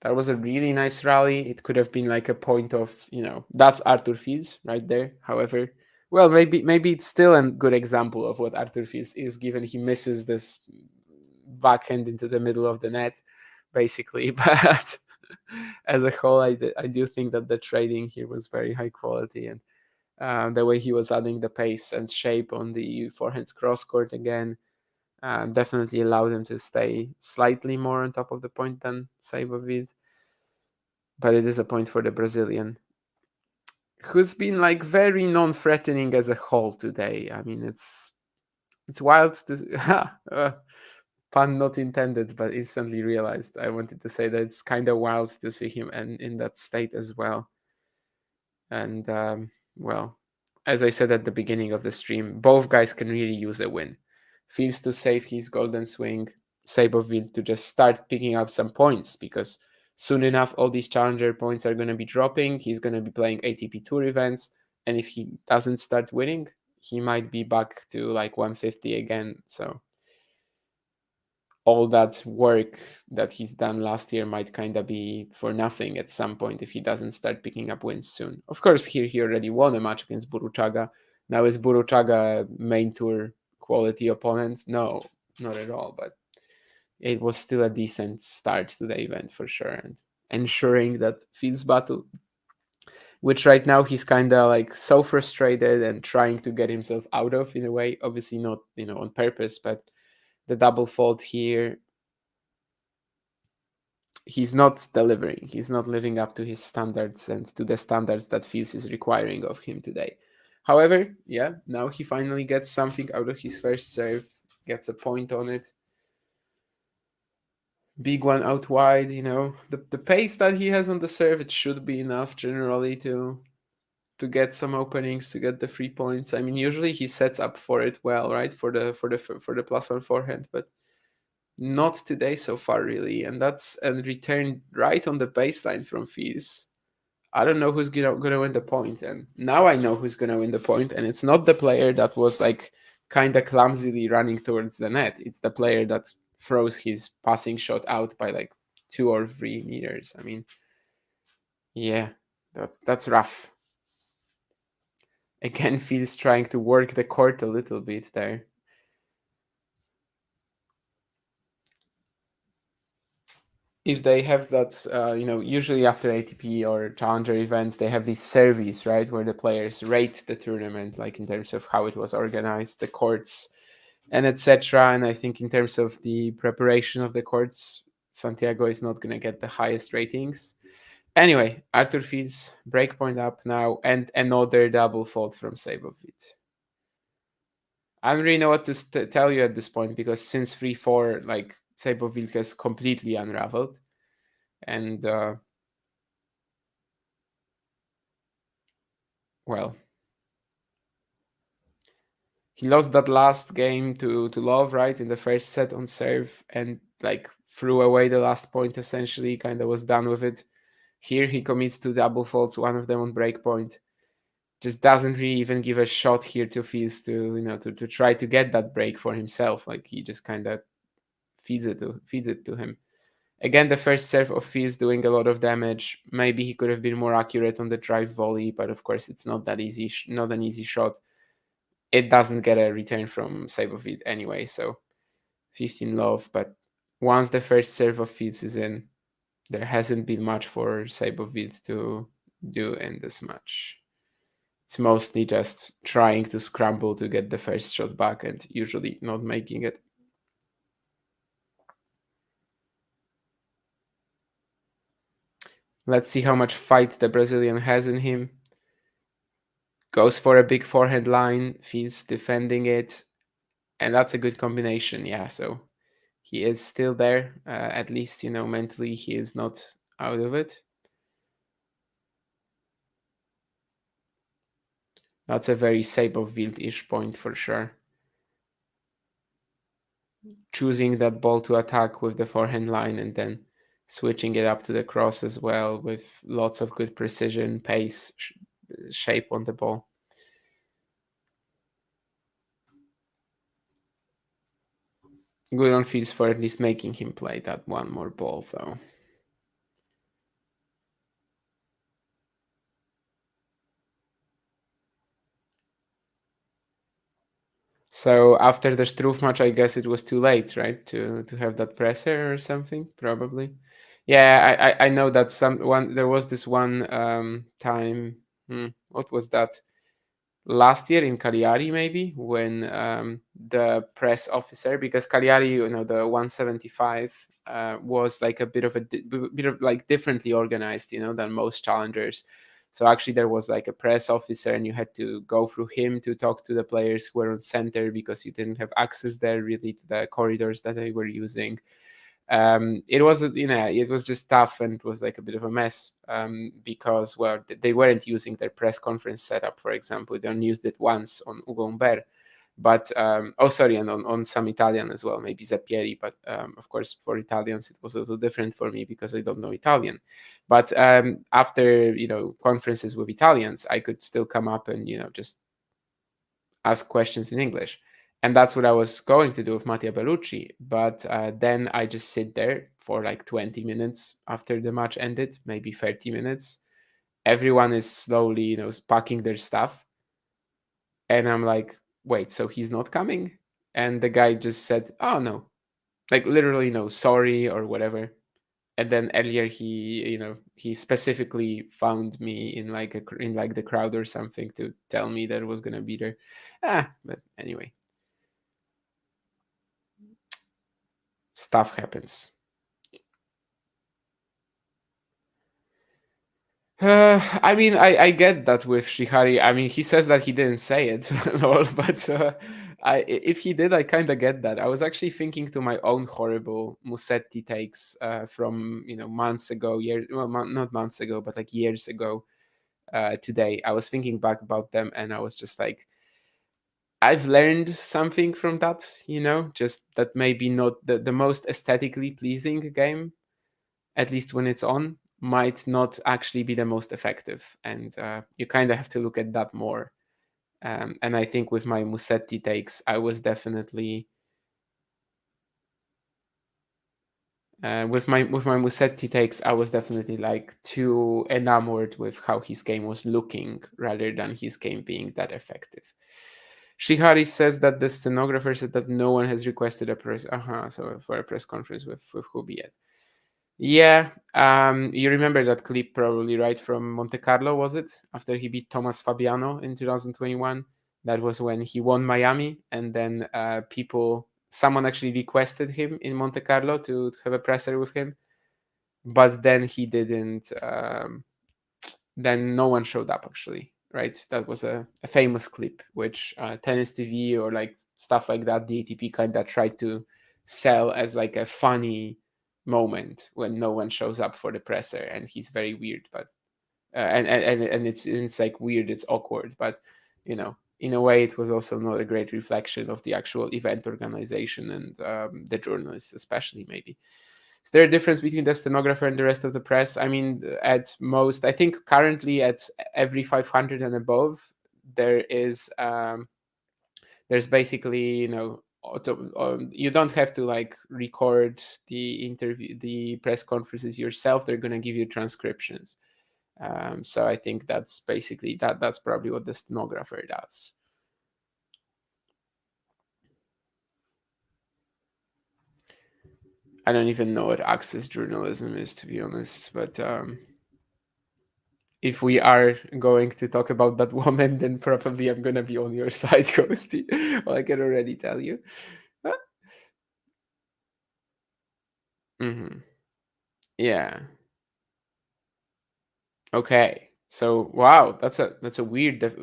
That was a really nice rally. It could have been like a point of, that's Arthur Fields right there. However, well, maybe it's still a good example of what Arthur Fields is, given he misses this backhand into the middle of the net, basically. But as a whole, I do think that the trading here was very high quality, and the way he was adding the pace and shape on the forehand cross court again definitely allowed him to stay slightly more on top of the point than Seyboth. But it is a point for the Brazilian, who's been like very non-threatening as a whole today. I mean, it's wild to pun not intended, but instantly realized I wanted to say that it's kind of wild to see him and in that state as well. And well, as I said at the beginning of the stream, both guys can really use a win. Fields to save his golden swing, Seyboth to just start picking up some points, because soon enough all these challenger points are going to be dropping. He's going to be playing ATP Tour events, and if he doesn't start winning, he might be back to like 150 again. So all that work that he's done last year might kind of be for nothing at some point if he doesn't start picking up wins soon. Of course, here he already won a match against Buruchaga. Now, is Buruchaga a main tour quality opponent? No, not at all. But it was still a decent start to the event for sure, and ensuring that Fields battle, which right now he's kind of like so frustrated and trying to get himself out of in a way. Obviously not, on purpose, but the double fault here, he's not delivering. He's not living up to his standards and to the standards that Fields is requiring of him today. However, yeah, now he finally gets something out of his first serve, gets a point on it. Big one out wide, the pace that he has on the serve, it should be enough generally to get some openings, to get the 3 points. I mean, usually he sets up for it well, right, for the +1 forehand, but not today so far, really. And that's a return right on the baseline from Fields. I don't know who's gonna win the point, and now I know who's gonna win the point, and it's not the player that was like kind of clumsily running towards the net. It's the player that throws his passing shot out by like 2 or 3 meters. I mean, yeah, that's rough. Again, Fields trying to work the court a little bit there. If they have that, usually after ATP or Challenger events, they have these surveys, right, where the players rate the tournament, like in terms of how it was organized, the courts, and etc. And I think in terms of the preparation of the courts, Santiago is not going to get the highest ratings. Anyway, Arthur Fields, breakpoint up now, and another double fault from Seyboth. I don't really know what to tell you at this point, because since 3-4, like, Seyboth has completely unraveled. And, well, he lost that last game to Love, right, in the first set on serve, and, like, threw away the last point, essentially, kind of was done with it. Here he commits 2 double faults, one of them on breakpoint. Just doesn't really even give a shot here to Fields to try to get that break for himself. Like, he just kind of feeds it to him. Again, the first serve of Fields doing a lot of damage. Maybe he could have been more accurate on the drive volley, but of course it's not that easy, not an easy shot. it doesn't get a return from Seyboth anyway. So 15 love, but once the first serve of feeds is in, there hasn't been much for Seyboth to do in this match. It's mostly just trying to scramble to get the first shot back and usually not making it. Let's see how much fight the Brazilian has in him. Goes for a big forehand line, feels defending it, and that's a good combination. Yeah, so he is still there. At least, mentally he is not out of it. That's a very Seyboth-ish point for sure. Choosing that ball to attack with the forehand line and then switching it up to the cross as well with lots of good precision, pace, shape on the ball. Good on feels for at least making him play that one more ball though. So after the Struff match, I guess it was too late, right, to have that presser or something, probably. Yeah, I know that there was this one time. What was that? Last year in Cagliari, maybe, when the press officer, because Cagliari, the 175 was like a bit of like differently organized, than most challengers. So actually, there was like a press officer, and you had to go through him to talk to the players who were on center because you didn't have access there really to the corridors that they were using. It was it was just tough and it was like a bit of a mess because they weren't using their press conference setup, for example. They only used it once on Ugo Umber, but and on some Italian as well, maybe Zappieri, but of course for Italians it was a little different for me because I don't know Italian. But after conferences with Italians, I could still come up and just ask questions in English. And that's what I was going to do with Mattia Bellucci. But then I just sit there for like 20 minutes after the match ended, maybe 30 minutes. Everyone is slowly, packing their stuff. And I'm like, wait, so he's not coming? And the guy just said, oh, no. Like literally, no, sorry or whatever. And then earlier he specifically found me in like the crowd or something to tell me that it was gonna be there. But anyway, stuff happens. I mean, I get that with Shihari. I mean, he says that he didn't say it, lol, but if he did, I kind of get that. I was actually thinking to my own horrible Musetti takes from months ago, not months ago, but like years ago. Today, I was thinking back about them, and I was just like, I've learned something from that. Just that maybe not the most aesthetically pleasing game, at least when it's on, might not actually be the most effective. And you kind of have to look at that more. And I think with my Musetti takes, I was definitely with my Musetti takes, I was definitely like too enamored with how his game was looking rather than his game being that effective. Shihari says that the stenographer said that no one has requested a press. So for a press conference with Hubi yet. Yeah, you remember that clip probably, right, from Monte Carlo, was it? After he beat Thomas Fabiano in 2021. That was when he won Miami, and then someone actually requested him in Monte Carlo to have a presser with him, but then he didn't. Then no one showed up actually, right? That was a famous clip, which Tennis TV or like stuff like that, the ATP kind of tried to sell as like a funny moment when no one shows up for the presser, and he's very weird, but and it's like weird, it's awkward, but in a way it was also not a great reflection of the actual event organization and the journalists especially. Maybe is there a difference between the stenographer and the rest of the press? I mean, at most, I think currently at every 500 and above, there is there's basically you don't have to like record the press conferences yourself. They're going to give you transcriptions. So I think that's basically that's probably what the stenographer does. I don't even know what access journalism is, to be honest. But if we are going to talk about that woman, then probably I'm gonna be on your side, Ghosty. Well, I can already tell you. Hmm. Yeah. Okay. So wow, that's a weird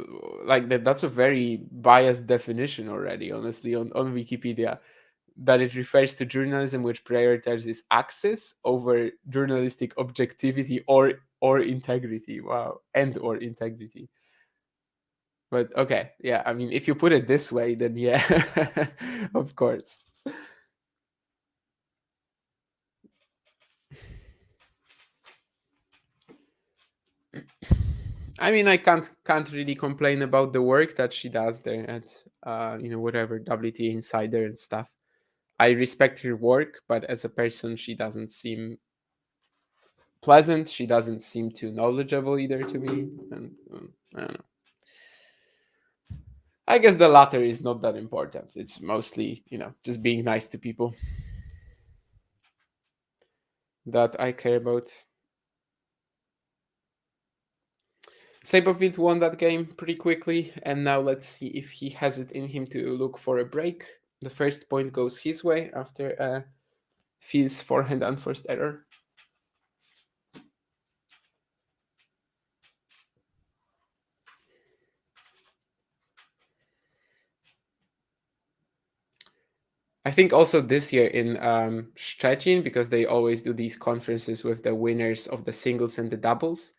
like that's a very biased definition already. Honestly, on Wikipedia, that it refers to journalism which prioritizes access over journalistic objectivity or integrity. Wow, and or integrity. But okay, yeah. I mean, if you put it this way, then yeah, of course. I mean, I can't really complain about the work that she does there at whatever WT Insider and stuff. I respect her work, but as a person, she doesn't seem pleasant. She doesn't seem too knowledgeable either to me, and I don't know. I guess the latter is not that important. It's mostly just being nice to people that I care about. Seyboth won that game pretty quickly, and now let's see if he has it in him to look for a break. The first point goes his way after Fizz forehand unforced error. I think also this year in Szczecin, because they always do these conferences with the winners of the singles and the doubles,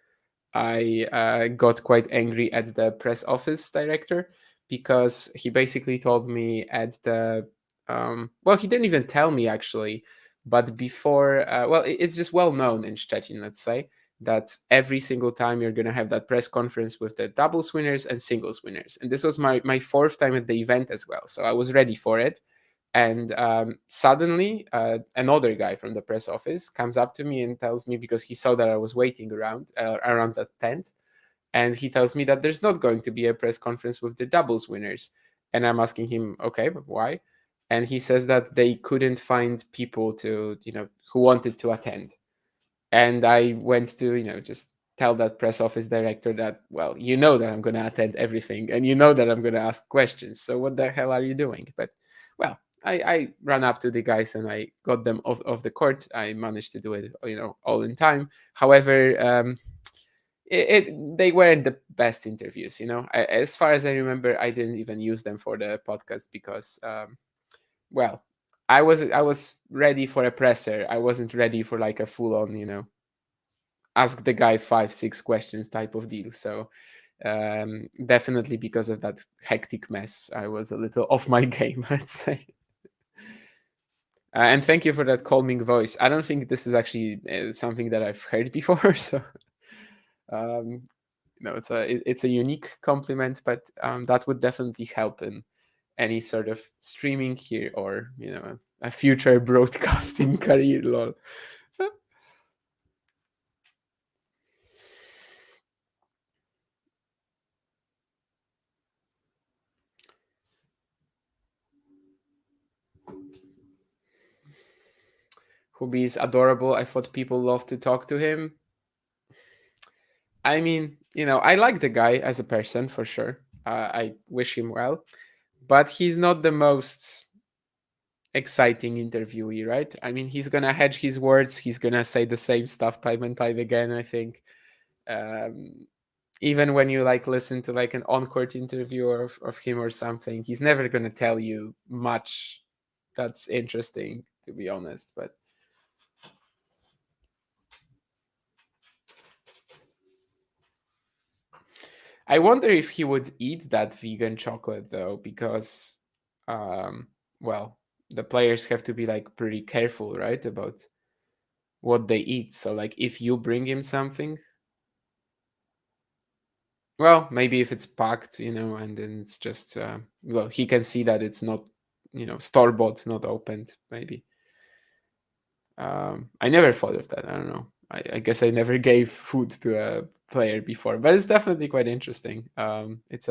I got quite angry at the press office director because he basically told me at the well, he didn't even tell me actually, but before well, it's just well known in Szczecin, let's say, that every single time you're gonna have that press conference with the doubles winners and singles winners, and this was my fourth time at the event as well, so I was ready for it. And suddenly, another guy from the press office comes up to me and tells me, because he saw that I was waiting around that tent, and he tells me that there's not going to be a press conference with the doubles winners. And I'm asking him, okay, but why? And he says that they couldn't find people to, who wanted to attend. And I went to, just tell that press office director that, well, that I'm going to attend everything, and that I'm going to ask questions. So what the hell are you doing? But well, I ran up to the guys and I got them off the court. I managed to do it, all in time. However, they weren't the best interviews. As far as I remember, I didn't even use them for the podcast because, well, I was ready for a presser. I wasn't ready for like a full on, ask the guy 5 6 questions type of deal. So definitely because of that hectic mess, I was a little off my game, I'd say. And thank you for that calming voice. I don't think this is actually something that I've heard before. So um, it's a unique compliment, but that would definitely help in any sort of streaming here, or a future broadcasting career. Lol. Hubi is adorable. I thought people love to talk to him. I mean, I like the guy as a person for sure. I wish him well, but he's not the most exciting interviewee, right? I mean, he's gonna hedge his words. He's gonna say the same stuff time and time again. I think, um, even when you like listen to like an on-court interview of him or something, he's never gonna tell you much that's interesting, to be honest. But I wonder if he would eat that vegan chocolate though, because, um, well, the players have to be like pretty careful, right, about what they eat. So, like, if you bring him something, well, maybe if it's packed, and then it's just, well, he can see that it's not, store bought, not opened, maybe. I never thought of that. I don't know. I guess I never gave food to a player before, but it's definitely quite interesting. It's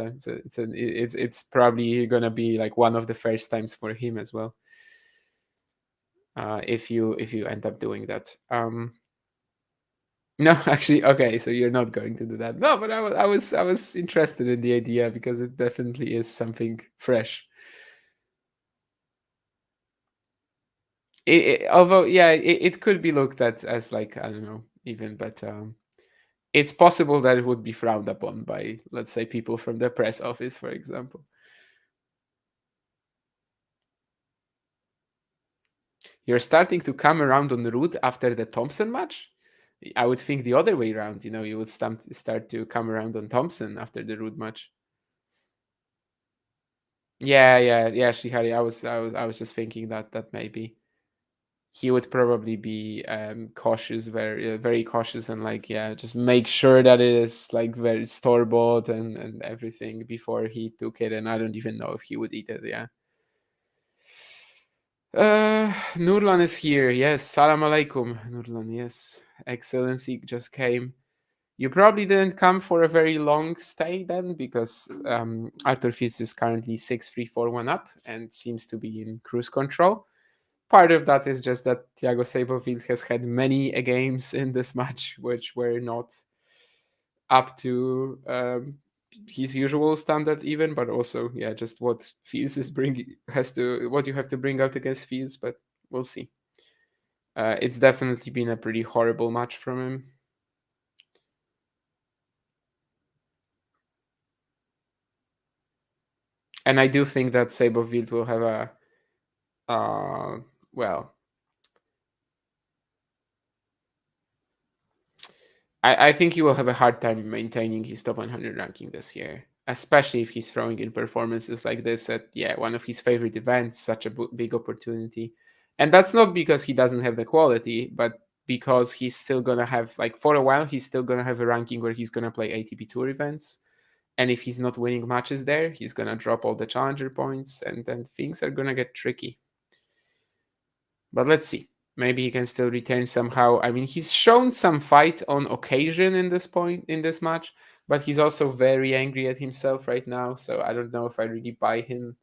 probably gonna be like one of the first times for him as well. if you end up doing that. No, actually, okay, so you're not going to do that. No, but I was interested in the idea because it definitely is something fresh. Although, yeah, it could be looked at as like, I don't know, even, but it's possible that it would be frowned upon by, let's say, people from the press office, for example. You're starting to come around on Ruud after the Thompson match. I would think the other way around. You would start to come around on Thompson after the Ruud match. Yeah, yeah, yeah, Shihari. I was just thinking that maybe he would probably be cautious, very cautious, and like, yeah, just make sure that it is like very store bought and everything before he took it. And I don't even know if he would eat it. Yeah. Nurlan is here. Yes, salam alaikum, Nurlan. Yes, Excellency just came. You probably didn't come for a very long stay then, because Arthur Fils is currently 6-3-4-1 up and seems to be in cruise control. Part of that is just that Thiago Seyboth has had many games in this match which were not up to his usual standard even, but also, yeah, just what Fields is bringing has to what you have to bring out against Fields, but we'll see. It's definitely been a pretty horrible match from him. And I do think that Seyboth will have a well, I think he will have a hard time maintaining his top 100 ranking this year, especially if he's throwing in performances like this at, yeah, one of his favorite events, such a big opportunity. And that's not because he doesn't have the quality, but because he's still gonna have, like, for a while, he's still gonna have a ranking where he's gonna play ATP Tour events. And if he's not winning matches there, he's gonna drop all the challenger points, and then things are gonna get tricky. But let's see. Maybe he can still return somehow. I mean, he's shown some fight on occasion in this match, but he's also very angry at himself right now. So I don't know if I really buy him.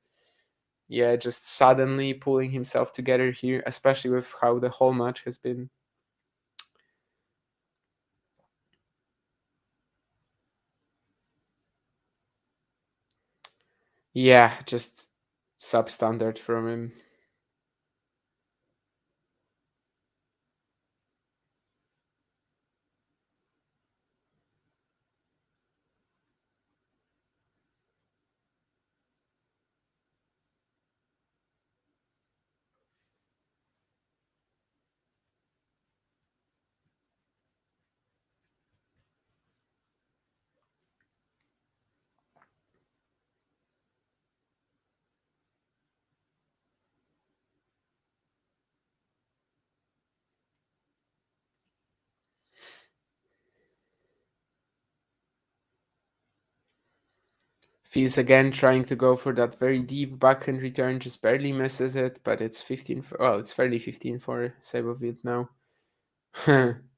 Yeah, just suddenly pulling himself together here, especially with how the whole match has been. Yeah, just substandard from him. Feels again trying to go for that very deep backhand return, just barely misses it, but it's 15 for, well, it's fairly 15 for Seyboth now.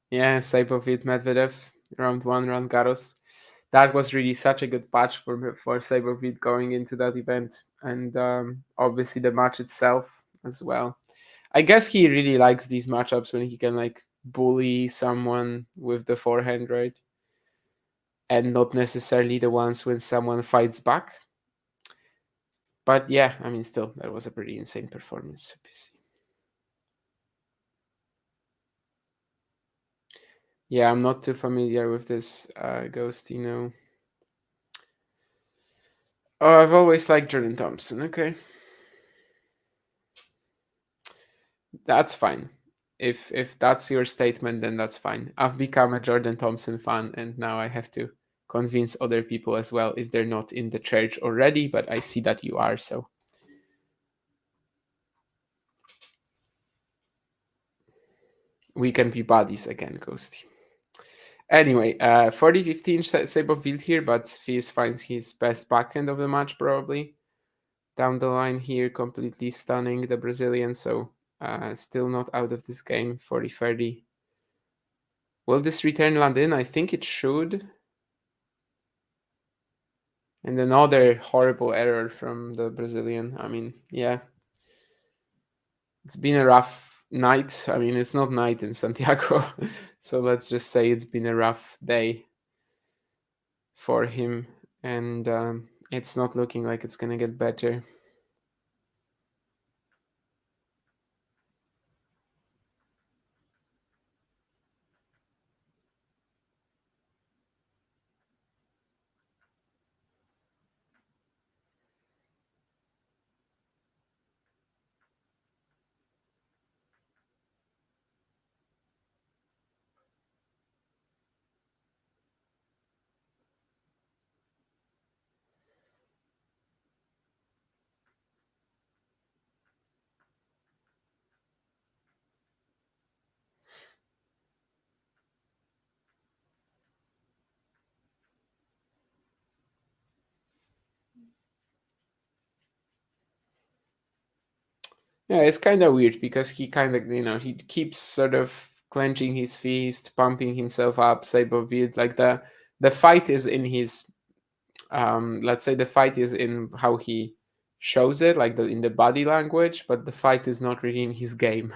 Yeah, Seyboth Medvedev, round one, round Garros. That was really such a good patch for Seyboth going into that event, and obviously the match itself as well. I guess he really likes these matchups when he can like bully someone with the forehand, right? And not necessarily the ones when someone fights back. But yeah, I mean, still, that was a pretty insane performance. Yeah, I'm not too familiar with this Ghost, Oh, I've always liked Jordan Thompson. Okay, that's fine. If that's your statement, then that's fine. I've become a Jordan Thompson fan, and now I have to convince other people as well if they're not in the church already. But I see that you are, so we can be buddies again, Ghosty. Anyway, 40-15 Seyboth here, but Fizz finds his best backhand of the match probably. Down the line here, completely stunning the Brazilian, so still not out of this game, 40-30. Will this return land in? I think it should. And another horrible error from the Brazilian. I mean, yeah, it's been a night. I mean, it's not night in Santiago, so let's just say it's been a rough day for him, and it's not looking like it's gonna get better. Yeah, it's kind of weird because he kind of, he keeps sort of clenching his fist, pumping himself up, Seyboth. Like the fight is in his, let's say the fight is in how he shows it, like in the body language, but the fight is not really in his game,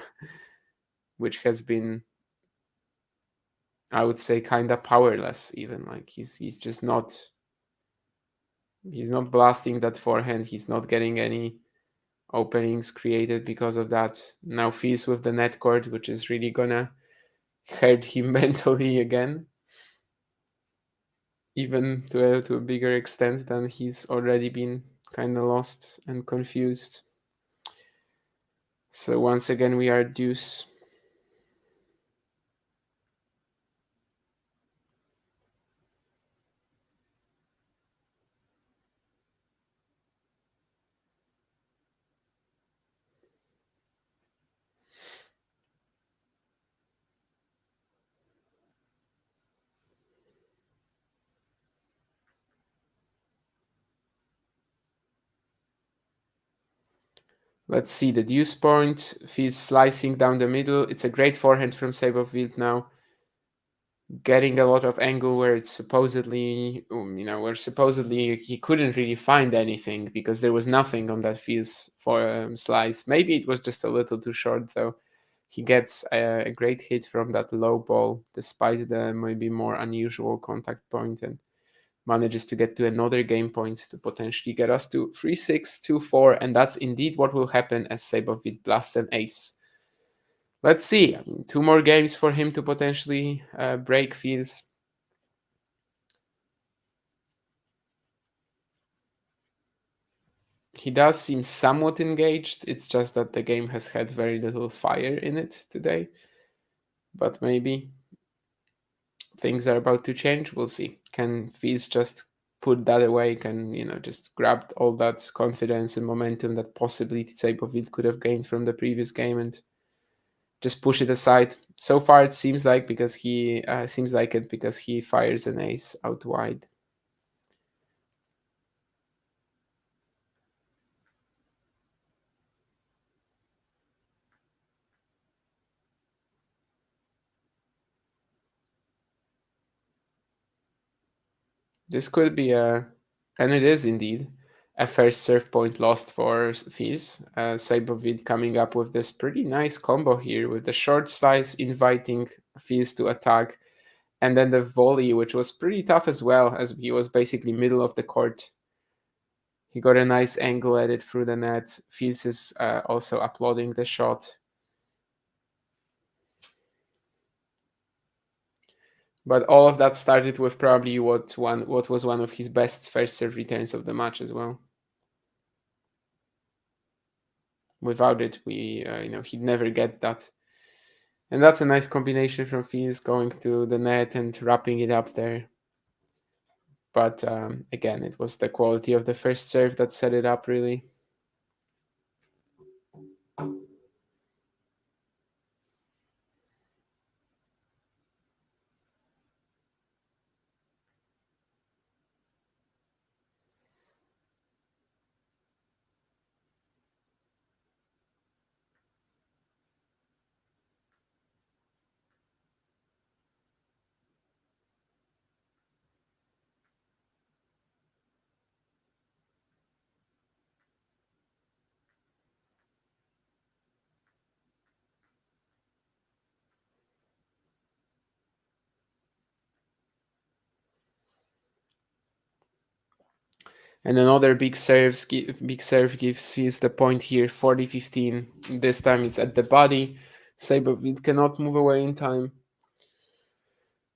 which has been, I would say, kind of powerless. Even like he's just not, he's not blasting that forehand. He's not getting any openings created because of that. Now Fizz with the net cord, which is really gonna hurt him mentally again, even to a bigger extent than he's already been kind of lost and confused. So once again, we are deuce. Let's see the deuce point. Fizz slicing down the middle. It's a great forehand from Seyboth now, getting a lot of angle where it's supposedly, where supposedly he couldn't really find anything because there was nothing on that Fizz for slice. Maybe it was just a little too short though. He gets a great hit from that low ball despite the maybe more unusual contact point, and manages to get to another game point to potentially get us to 3-6, 2-4, and that's indeed what will happen as Seyboth blasts an ace. Let's see. I mean, two more games for him to potentially break Fizz. He does seem somewhat engaged. It's just that the game has had very little fire in it today. But maybe things are about to change. We'll see. Can Fizz just put that away? Can, just grab all that confidence and momentum that possibly Seyboth could have gained from the previous game and just push it aside? So far, it seems like because he fires an ace out wide. This could be and it is indeed, a first serve point lost for Fizz. Seyboth coming up with this pretty nice combo here with the short slice inviting Fizz to attack, and then the volley, which was pretty tough as well, as he was basically middle of the court. He got a nice angle at it through the net. Fizz is also applauding the shot. But all of that started with probably what was one of his best first serve returns of the match as well. Without it, he'd never get that. And that's a nice combination from Fizz going to the net and wrapping it up there. But again, it was the quality of the first serve that set it up, really. And another big serve gives Fizz the point here, 40-15. This time it's at the body. Seyboth cannot move away in time.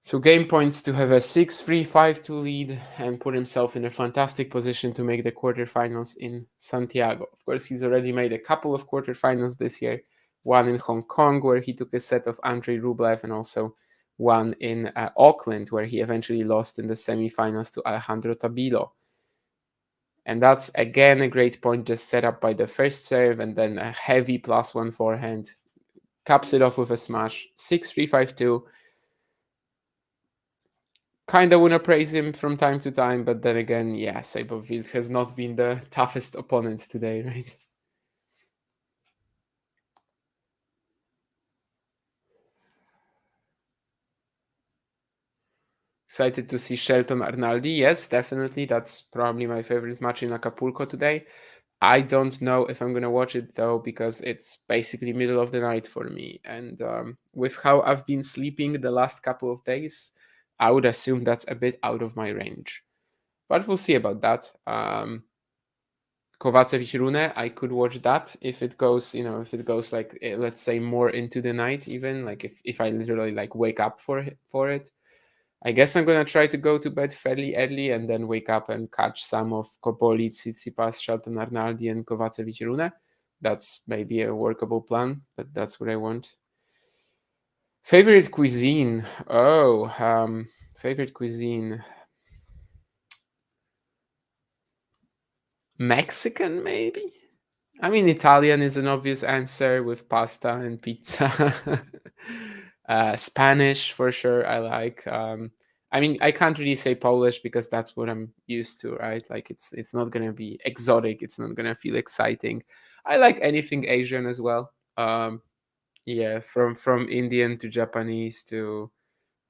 So game points to have a 6-3, 5-2 lead and put himself in a fantastic position to make the quarterfinals in Santiago. Of course, he's already made a couple of quarterfinals this year. One in Hong Kong, where he took a set of Andrei Rublev, and also one in Auckland, where he eventually lost in the semifinals to Alejandro Tabilo. And that's, again, a great point just set up by the first serve, and then a heavy +1 forehand. Caps it off with a smash, 6-3, 5-2. Kind of want to praise him from time to time, but then again, yeah, Seyboth has not been the toughest opponent today, right? Excited to see Shelton Arnaldi. Yes, definitely. That's probably my favorite match in Acapulco today. I don't know if I'm going to watch it, though, because it's basically middle of the night for me. And with how I've been sleeping the last couple of days, I would assume that's a bit out of my range. But we'll see about that. Kovacevic Rune, I could watch that if it goes, if it goes like, let's say, more into the night, even like if I literally like wake up for it. I guess I'm gonna try to go to bed fairly early and then wake up and catch some of Kopoli, Tsitsipas, Shelton Arnaldi, and Kovacevic Rune. That's maybe a workable plan, but that's what I want. Favorite cuisine? Favorite cuisine. Mexican, maybe? I mean, Italian is an obvious answer with pasta and pizza. Spanish, for sure, I like. I mean, I can't really say Polish because that's what I'm used to, right? Like, it's not gonna be exotic. It's not gonna feel exciting. I like anything Asian as well. Yeah, from Indian to Japanese to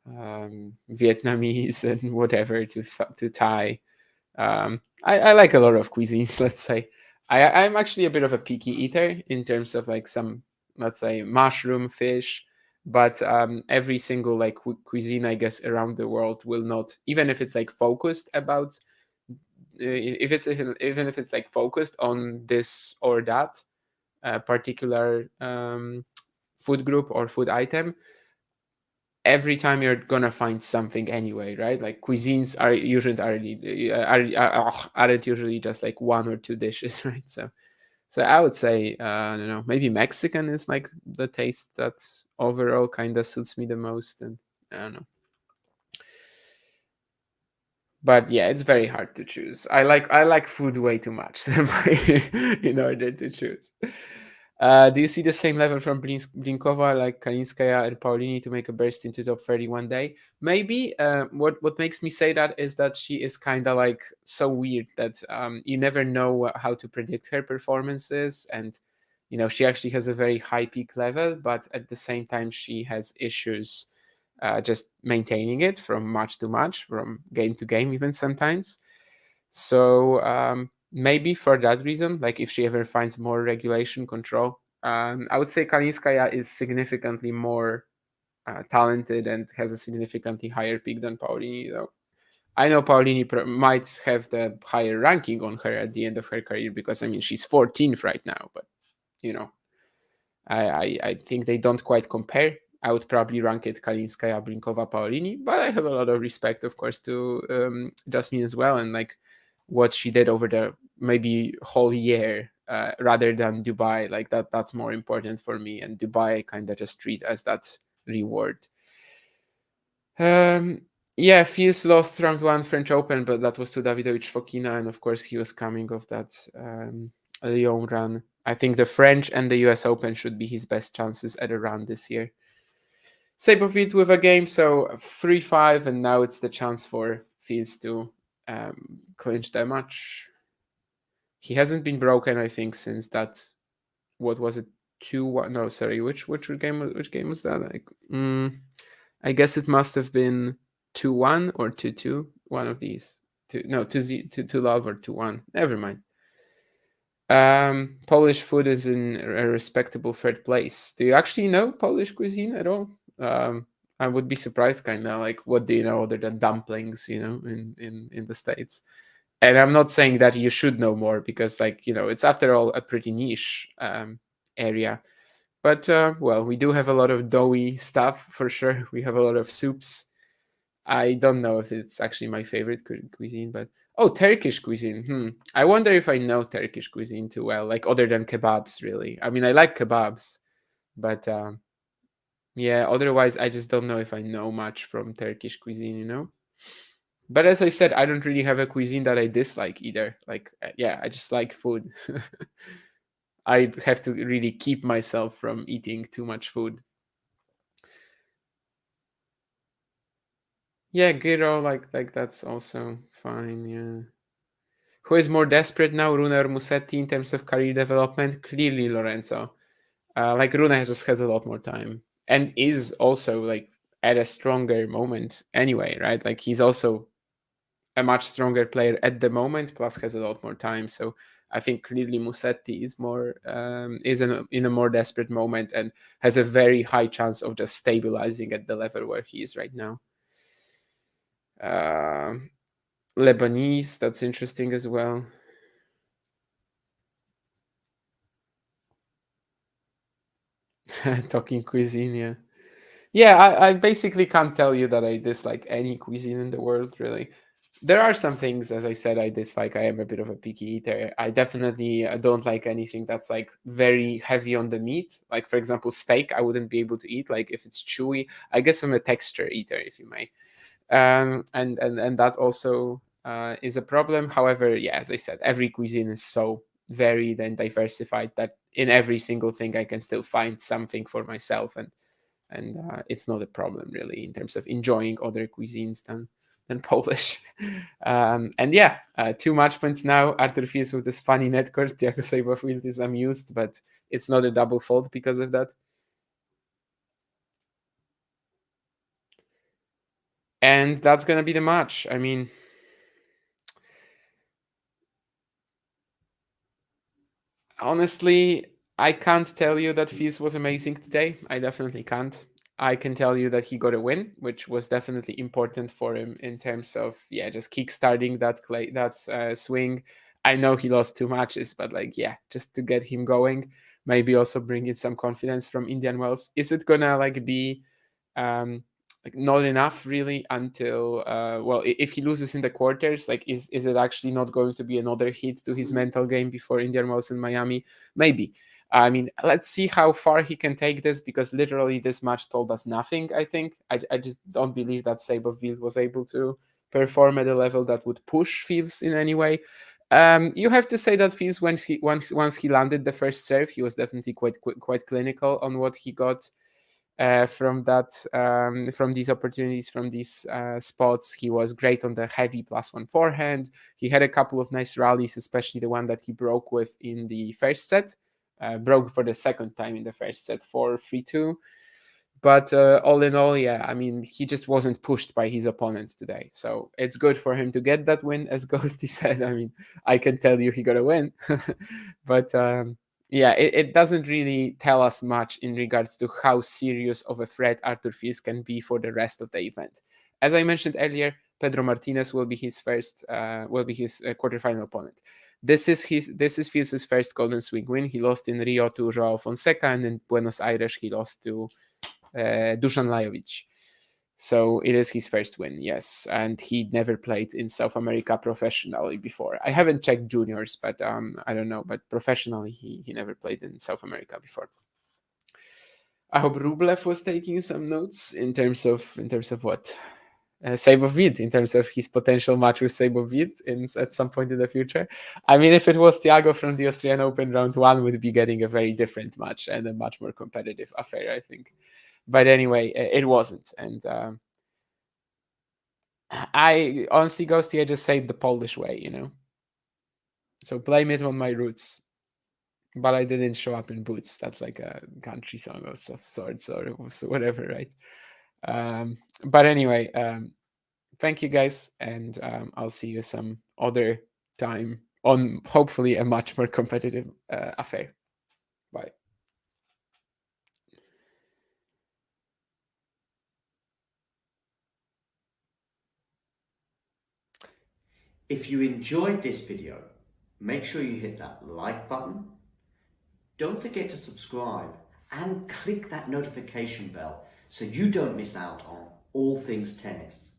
Vietnamese and whatever to Thai. I like a lot of cuisines. Let's say I'm actually a bit of a picky eater in terms of like some, let's say, mushroom, fish, but every single like cuisine, I guess, around the world will not, even if it's like focused about, if it's even if it's like focused on this or that particular food group or food item, every time you're gonna find something anyway, right? Like cuisines aren't usually just like one or two dishes, right? So I would say I don't know, maybe Mexican is like the taste that overall kind of suits me the most, and I don't know. But yeah, it's very hard to choose. I like food way too much in order to choose. Do you see the same level from Blinkova, like Kalinskaya and Paulini, to make a burst into top 30 one day? Maybe. What makes me say that is that she is kind of like so weird that you never know how to predict her performances, and she actually has a very high peak level, but at the same time she has issues just maintaining it from match to match, from game to game, even sometimes. So maybe for that reason, like if she ever finds more regulation control, I would say Kalinskaya is significantly more talented and has a significantly higher peak than Paulini, though. I know Paulini might have the higher ranking on her at the end of her career because, I mean, she's 14th right now, but, you know, I think they don't quite compare. I would probably rank it Kalinskaya, Blinkova, Paolini, but I have a lot of respect, of course, to Jasmine as well, and like what she did over the maybe whole year rather than Dubai. Like that's more important for me, and Dubai I kind of just treat as that reward. Yeah, Fils lost round one French Open, but that was to Davidovich Fokina, and of course he was coming off that Lyon run. I think the French and the US Open should be his best chances at a run this year. Seyboth with a game, so 3-5, and now it's the chance for Fils to clinch the match. He hasn't been broken, I think, since that. What was it? 2-1? No, sorry. Which game was that? Like, I guess it must have been 2-1 or 2-2. One of these. No, 2 love or 2-1. Never mind. Polish food is in a respectable third place. Do you actually know Polish cuisine at all? I would be surprised, kind of like, what do you know other than dumplings? In the States. And I'm not saying that you should know more because, like, it's after all a pretty niche area. But well, we do have a lot of doughy stuff for sure. We have a lot of soups. I don't know if it's actually my favorite cuisine, but oh, Turkish cuisine. I wonder if I know Turkish cuisine too well, like other than kebabs. Really, I mean, I like kebabs, but yeah. Otherwise, I just don't know if I know much from Turkish cuisine. But as I said, I don't really have a cuisine that I dislike either. Like, yeah, I just like food. I have to really keep myself from eating too much food. Yeah, Giro, like that's also fine. Yeah. Who is more desperate now, Rune or Musetti, in terms of career development? Clearly, Lorenzo. Like Rune just has a lot more time and is also like at a stronger moment anyway, right? Like he's also a much stronger player at the moment, plus has a lot more time. So I think clearly Musetti is more is in a more desperate moment and has a very high chance of just stabilizing at the level where he is right now. Uh, Lebanese, that's interesting as well. Talking cuisine, yeah. Yeah, I basically can't tell you that I dislike any cuisine in the world, really. There are some things, as I said, I dislike. I am a bit of a picky eater. I definitely don't like anything that's like very heavy on the meat. Like, for example, steak, I wouldn't be able to eat. Like, if it's chewy, I guess I'm a texture eater, if you may. And that also is a problem. However, yeah, as I said, every cuisine is so varied and diversified that in every single thing I can still find something for myself, and it's not a problem really in terms of enjoying other cuisines than Polish. And yeah, 2 match points now. Arthur Fils with this funny netcourt. Thiago Seyboth is amused, but it's not a double fault because of that. And that's gonna be the match. I mean, honestly, I can't tell you that Fils was amazing today. I definitely can't. I can tell you that he got a win, which was definitely important for him in terms of just kickstarting that swing. I know he lost 2 matches, but like just to get him going, maybe also bring in some confidence from Indian Wells. Is it gonna like be um like not enough really until well, if he loses in the quarters, like is it actually not going to be another hit to his mental game before Indian Wells in Miami? Maybe. I mean, let's see how far he can take this, because literally this match told us nothing. I think I just don't believe that Seyboth was able to perform at a level that would push Fields in any way. You have to say that Fields, once he landed the first serve, he was definitely quite clinical on what he got from these opportunities, from these spots. He was great on the heavy +1 forehand. He had a couple of nice rallies, especially the one that he broke with in the first set. Broke for the second time in the first set for 3-2. But all in all, yeah, I mean, he just wasn't pushed by his opponents today. So it's good for him to get that win, as Ghosty said. I mean, I can tell you he got a win. But yeah, it doesn't really tell us much in regards to how serious of a threat Arthur Fils can be for the rest of the event. As I mentioned earlier, Pedro Martinez will be his quarterfinal opponent. This is Fils' first Golden Swing win. He lost in Rio to Joao Fonseca, and in Buenos Aires he lost to Dusan Lajovic. So it is his first win, yes, and he never played in South America professionally before. I haven't checked juniors, but I don't know. But professionally, he never played in South America before. I hope Rublev was taking some notes in terms of what Seyboth, in terms of his potential match with Seyboth at some point in the future. I mean, if it was Thiago from the Australian Open round one, would be getting a very different match and a much more competitive affair, I think. But anyway, it wasn't, and I honestly, Ghosty, I just say it the Polish way. So blame it on my roots. But I didn't show up in boots. That's like a country song of sorts or so whatever, right? But anyway, thank you guys, and I'll see you some other time on hopefully a much more competitive affair. Bye. If you enjoyed this video, make sure you hit that like button. Don't forget to subscribe and click that notification bell so you don't miss out on all things tennis.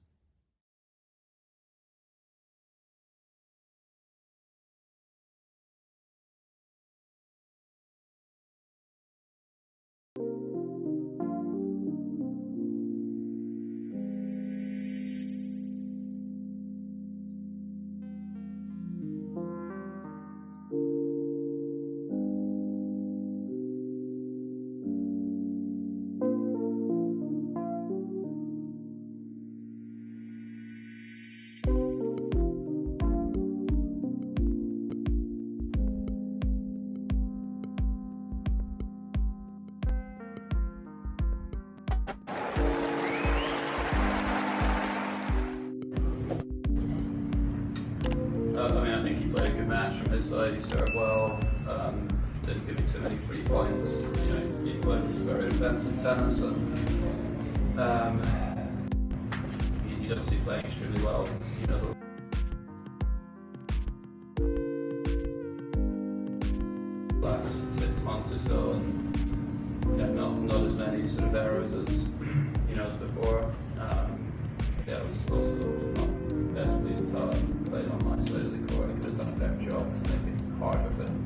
I think he played a good match from his side. He served well, didn't give me too many free points. He plays very defensive tennis, and he's obviously playing extremely well. The last 6 months or so, and not as many sort of errors as as before. It was also not best pleased with how I played on my side of the court. I could have done a better job to make it harder for him.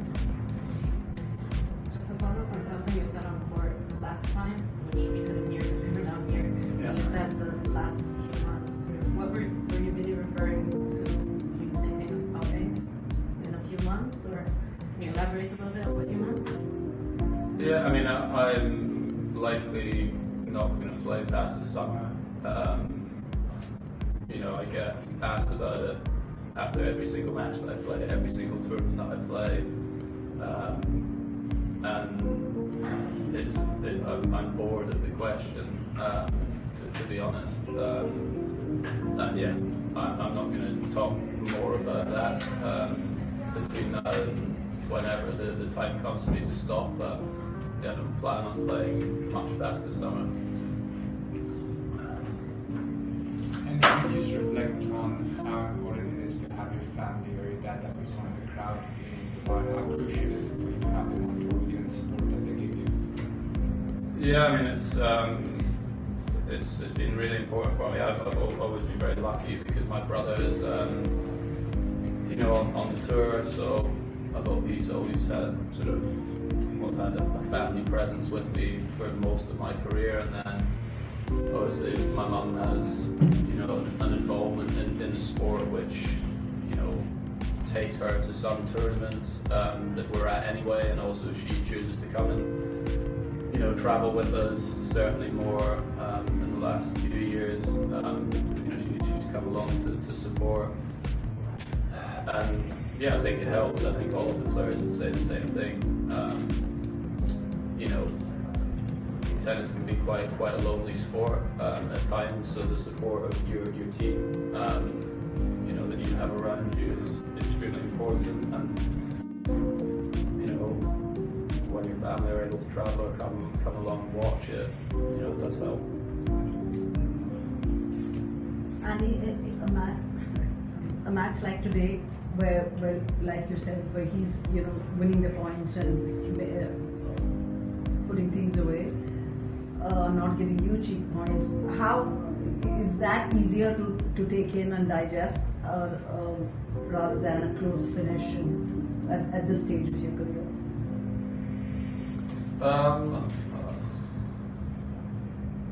Just to follow up on something you said on court last time, which we couldn't hear because we were down here. Yeah. You said the last few months. What were you really referring to? You thinking of stopping in a few months, or can you elaborate a little bit on what you meant? Yeah, I'm likely not going to play past the summer. I get asked about it after every single match that I play, every single tournament that I play, and I'm bored of the question, to be honest. And yeah, I'm not going to talk more about that between now and whenever the time comes for me to stop. But yeah, I don't plan on playing much past this summer. And can you just reflect on how important it is to have your family or your dad that was on the crowd about how crucial is it for you to have them on board and support that they give you? Yeah, it's been really important for me. I've always been very lucky because my brother is on the tour, so I hope he's always had had a family presence with me for most of my career, and then obviously my mum has an involvement in the sport which takes her to some tournaments that we're at anyway, and also she chooses to come and travel with us, certainly more in the last few years. She's come along to support, and yeah, I think it helps. I think all of the players would say the same thing. Tennis can be quite a lonely sport at times, so the support of your team, that you have around you is extremely important. And when your family are able to travel or come along and watch it, it does help. And a match like today, where like you said, where he's winning the points and putting things away, not giving you cheap points. How is that easier to take in and digest, rather than a close finish at this stage of your career? I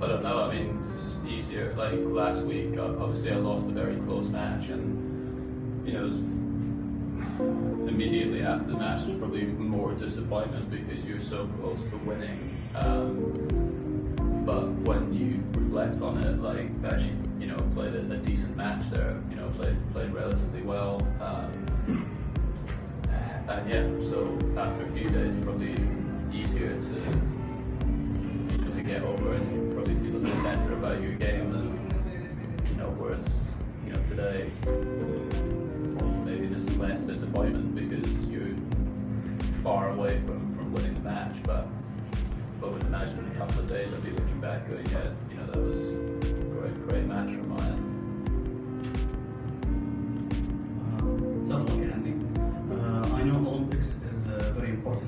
don't know. It's easier. Like last week, obviously I lost a very close match, and it was immediately after the match, there's probably more disappointment because you're so close to winning. But when you reflect on it, like actually, played a decent match there. Played relatively well. And yeah, so after a few days, it's probably easier to get over, and you probably feel a bit better about your game than whereas today maybe there's less disappointment because you're far away from winning the match. But would imagine in a couple of days I'd be looking back going, yeah, that was a great match from my end.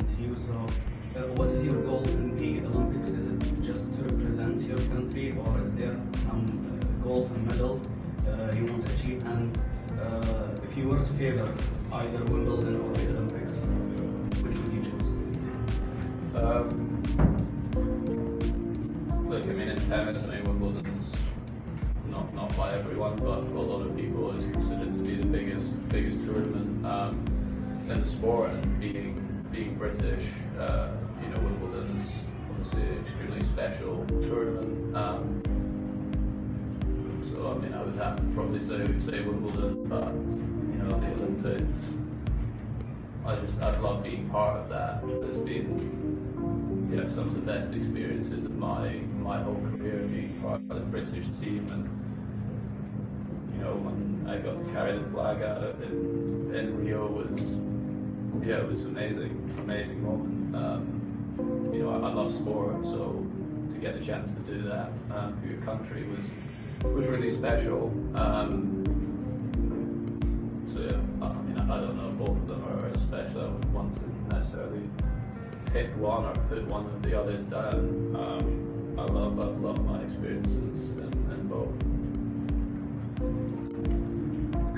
to you. So, what is your goal in the Olympics? Is it just to represent your country, or is there some goals and medal you want to achieve? And if you were to favor either Wimbledon or the Olympics, which would you choose? Look, I mean, in tennis, I mean, Wimbledon's not by everyone, but for a lot of people, it's considered to be the biggest tournament in the sport. And being British, you know, Wimbledon is obviously an extremely special tournament. So I mean, I would have to probably say Wimbledon, but you know, the Olympics, I've loved being part of that. It's been, yeah, some of the best experiences of my whole career, being part of the British team. And you know, when I got to carry the flag out in Rio, it was amazing moment. You know, I love sport, so to get the chance to do that for your country was really special. So yeah, I mean, I don't know if both of them are special. I wouldn't want to necessarily pick one or put one of the others down. I've loved my experiences in both.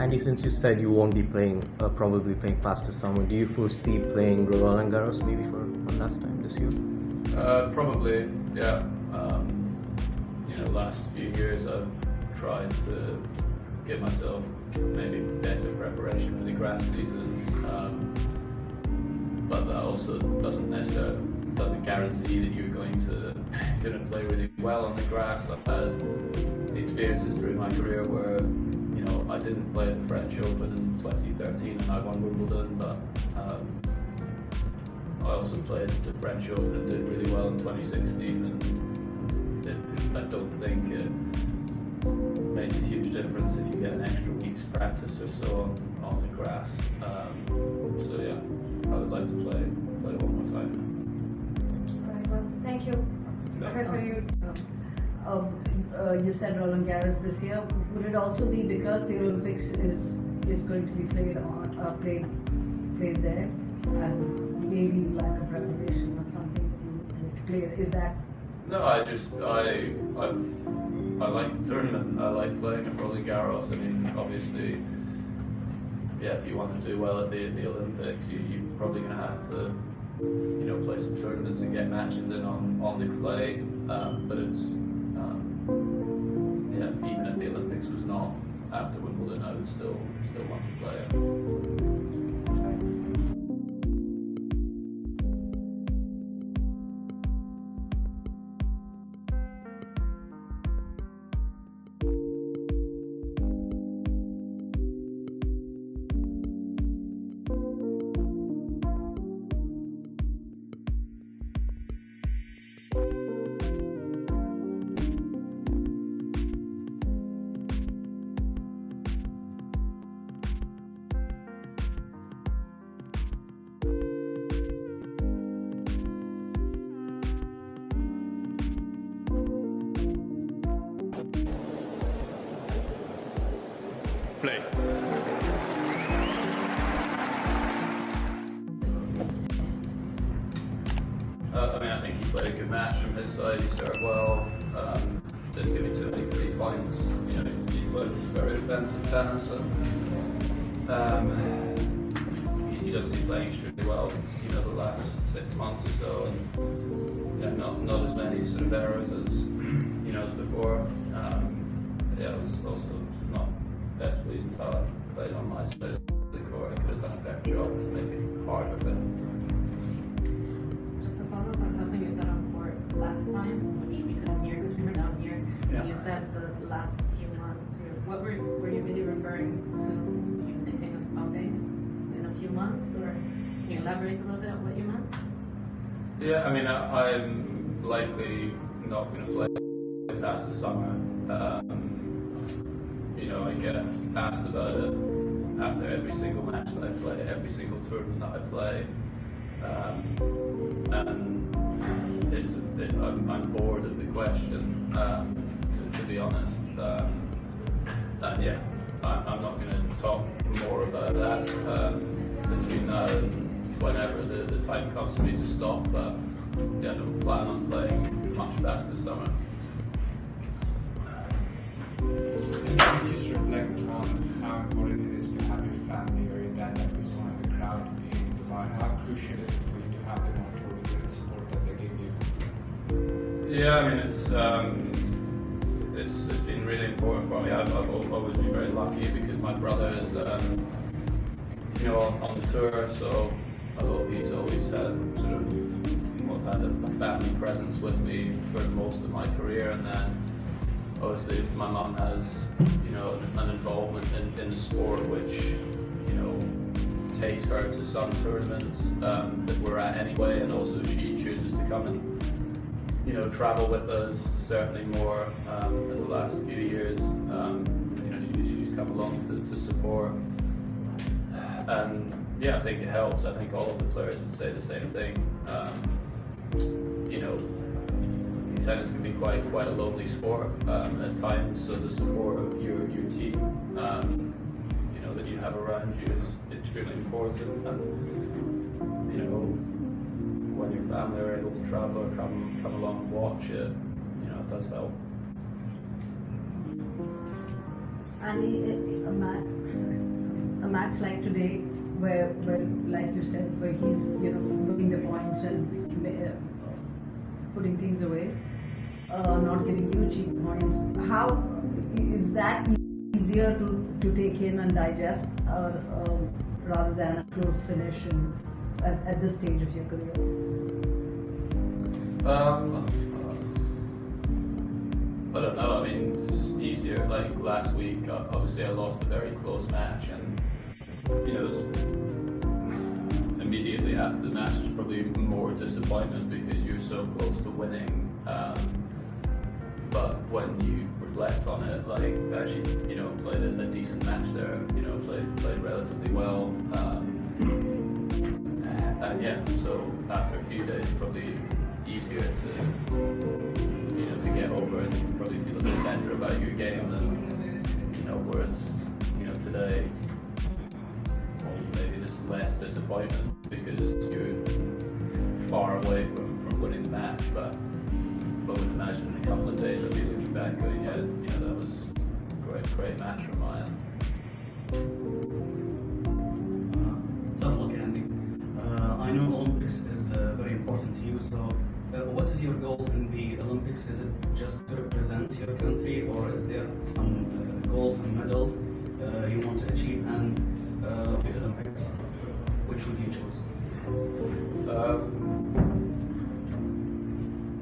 Andy, since you said you won't be playing, probably playing past the summer, do you foresee playing Roland Garros maybe for one last time this year? Probably, yeah. You know, last few years I've tried to give myself maybe better preparation for the grass season, but that also doesn't guarantee that you're going to play really well on the grass. I've had experiences through my career where, you know, I didn't play the French Open in 2013 and I won Wimbledon, but I also played the French Open and did really well in 2016, and I don't think it makes a huge difference if you get an extra week's practice or so on the grass. So yeah, I would like to play one more time. Alright, well, thank you. Okay, so You said Roland Garros this year. Would it also be because the Olympics is going to be played there, as maybe like a preparation or something that you play? Is that? No, I like the tournament. I like playing at Roland Garros. I mean, obviously, yeah, if you want to do well at the Olympics, you're probably going to have to, you know, play some tournaments and get matches in on the clay. But it's, yeah, even if the Olympics was not after Wimbledon, I would still want to play it. Play. I mean, I think he played a good match from his side. He served well. Didn't give me too many free points. You know, he plays very defensive tennis, and he's obviously playing extremely well. You know, the last 6 months or so, and you know, not as many sort of errors as as before. Yeah, it was also not best pleasing how I played on my side of the court. I could have done a better job to make it harder for him. just to follow up on something you said on court last time, which we couldn't hear because we were down here. Yeah. You said the last few months. What were you really referring to? You thinking of stopping in a few months, or can you elaborate a little bit on what you meant? Yeah, I mean, I'm likely not going to play past the summer. You know, I get asked about it after every single match that I play, every single tournament that I play, and I'm bored of the question, to be honest. And yeah, I'm not going to talk more about that between now and whenever the time comes for me to stop. But yeah, I don't plan on playing much bass this summer. And you just reflect on how important it is to have your family or your dad that we saw in the crowd in Dubai. How crucial is it for you to have them on board with the support that they give you? Yeah, I mean it's been really important for me. I've always been very lucky because my brother is on the tour, so although he's always had sort of had a family presence with me for most of my career, and then obviously my mum has an involvement in the sport which takes her to some tournaments that we're at anyway, and also she chooses to come and travel with us certainly more in the last few years. She's come along to support, and yeah, I think it helps. I think all of the players would say the same thing. Tennis can be quite a lonely sport at times, so the support of your team that you have around you is extremely important. And when your family are able to travel or come along and watch it, it does help. And a match like today, where like you said, where he's winning the points and putting things away, not giving you cheap points. How is that easier to take in and digest, rather than a close finish at this stage of your career? I don't know. I mean, it's easier. Like last week, obviously I lost a very close match, and it was immediately after the match, there's probably more disappointment because you're so close to winning. But when you reflect on it, like actually, played a decent match there. Played relatively well. And yeah, so after a few days, probably easier to get over and probably feel a bit better about your game than whereas today maybe there's less disappointment because you're far away from winning the match, but would imagine in a couple of days I'll be looking back going, yeah, that was a great match from my end. Tough luck, Andy. I know Olympics is very important to you, so what is your goal in the Olympics? Is it just to represent your country, or is there some goals and medal you want to achieve? And the Olympics, which would you choose?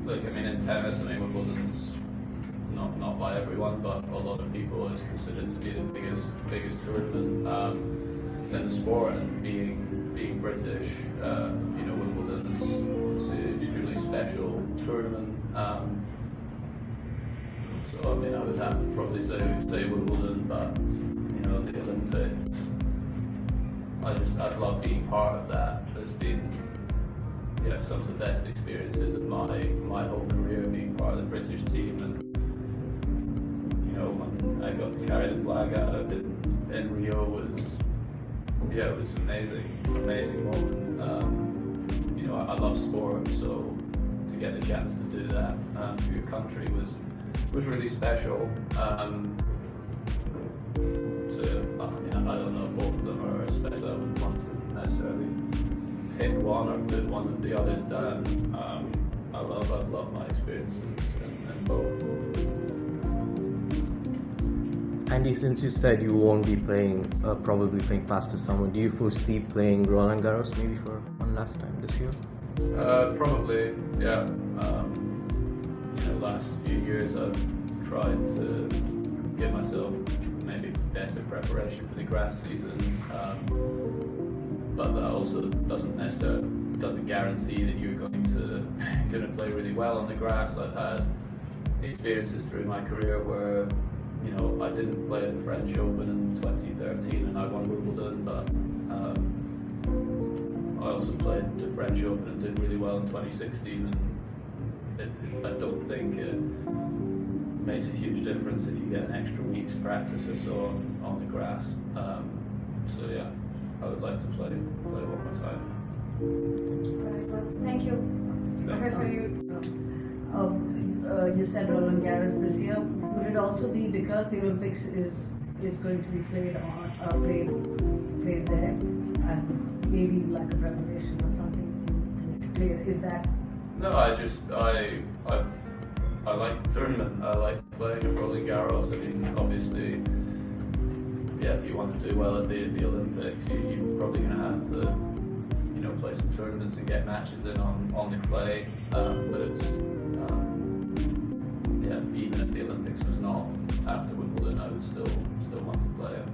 Look, I mean, in tennis, Wimbledon's not by everyone, but a lot of people is considered to be the biggest tournament in the sport, and being British, Wimbledon is an extremely special tournament. So I mean, I would have to probably say Wimbledon, but the Olympics, I'd love being part of that. There's been some of the best experiences of my whole career being part of the British team, and when I got to carry the flag out in Rio was amazing moment. I love sport, so to get the chance to do that for your country was really special. So I don't know if both of them are special. I wouldn't want to necessarily pick one or put one of the others down. I've loved my experiences in both. Andy, since you said you won't be probably playing past the summer, do you foresee playing Roland Garros maybe for one last time this year? Probably, yeah. Last few years I've tried to give myself maybe better preparation for the grass season, but that also doesn't guarantee that you're going to play really well on the grass. I've had experiences through my career where I didn't play at the French Open in 2013 and I won Wimbledon, but I also played the French Open and did really well in 2016, and I don't think it makes a huge difference if you get an extra week's practice or so on the grass. So yeah, I would like to play one more time. Right, well, thank you. Okay, so You said Roland Garros this year. Would it also be because the Olympics is going to be played there as maybe like a preparation or something to play? Is that? No, I like the tournament. I like playing at Roland Garros. I mean, obviously, yeah, if you want to do well at the Olympics, you're probably going to have to, play some tournaments and get matches in on the clay. But it's, yeah, even if the Olympics was not after Wimbledon, I would still want to play it.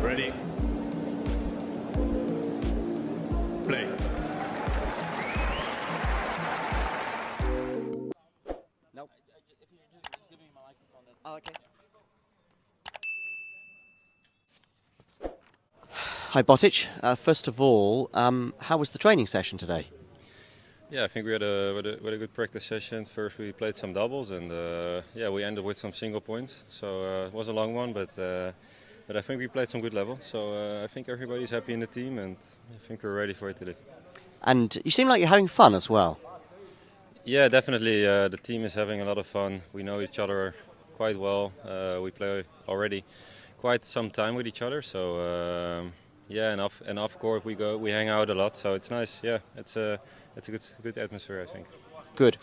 Ready. Play. No. Oh, okay. Hi, Botic. First of all, how was the training session today? Yeah, I think we had a good practice session. First we played some doubles and yeah, we ended with some single points. So it was a long one, but I think we played some good level. So I think everybody's happy in the team and I think we're ready for it today. And you seem like you're having fun as well. Yeah, definitely. The team is having a lot of fun. We know each other quite well. We play already quite some time with each other. So yeah, and off court we hang out a lot. So it's nice. Yeah, it's a good atmosphere, I think. Good.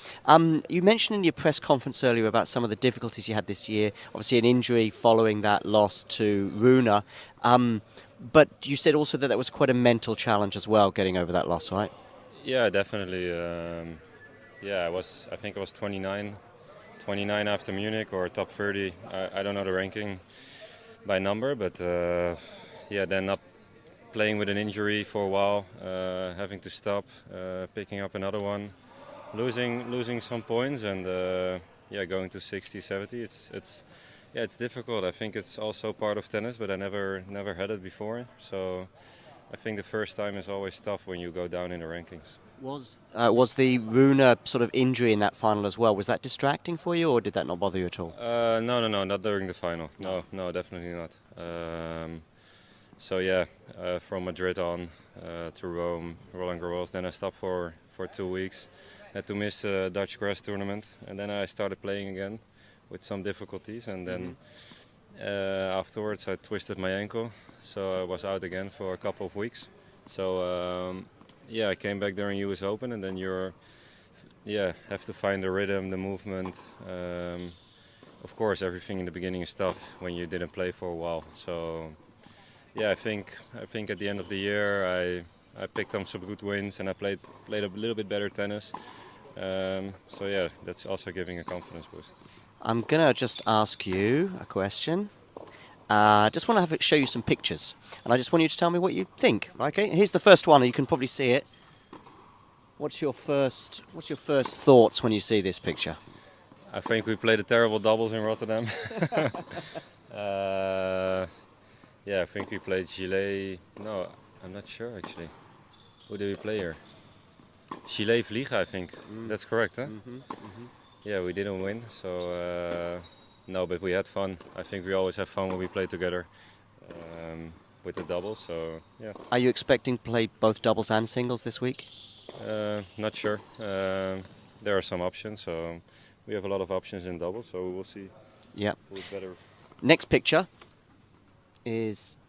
You mentioned in your press conference earlier about some of the difficulties you had this year. Obviously, an injury following that loss to Runa. But you said also that was quite a mental challenge as well, getting over that loss, right? Yeah, definitely. Yeah, I think I was 29 after Munich or top 30. I don't know the ranking by number, but yeah, then up playing with an injury for a while, having to stop, picking up another one, losing some points, and yeah, going to 60, 70. It's difficult. I think it's also part of tennis, but I never had it before. So I think the first time is always tough when you go down in the rankings. Was the Runa sort of injury in that final as well? Was that distracting for you, or did that not bother you at all? No, not during the final. No, definitely not. So yeah, from Madrid on to Rome, Roland Garros. Then I stopped for 2 weeks. Had to miss the Dutch grass tournament, and then I started playing again with some difficulties. And then afterwards, I twisted my ankle, so I was out again for a couple of weeks. So yeah, I came back during US Open, and then have to find the rhythm, the movement. Of course, everything in the beginning is tough when you didn't play for a while. So yeah, I think at the end of the year I picked up some good wins and I played a little bit better tennis. So yeah, that's also giving a confidence boost. I'm gonna just ask you a question. Just want to show you some pictures, and I just want you to tell me what you think. Okay, here's the first one, and you can probably see it. What's your first thoughts when you see this picture? I think we played a terrible doubles in Rotterdam. Yeah, I think we played Chile. No, I'm not sure actually. Who did we play here? Chile Vliegen, I think. That's correct, huh? Yeah, we didn't win, so no, but we had fun. I think we always have fun when we play together with the doubles. So yeah. Are you expecting to play both doubles and singles this week? Not sure. There are some options, so we have a lot of options in doubles, so we'll see. Yeah. Who's better. Next picture is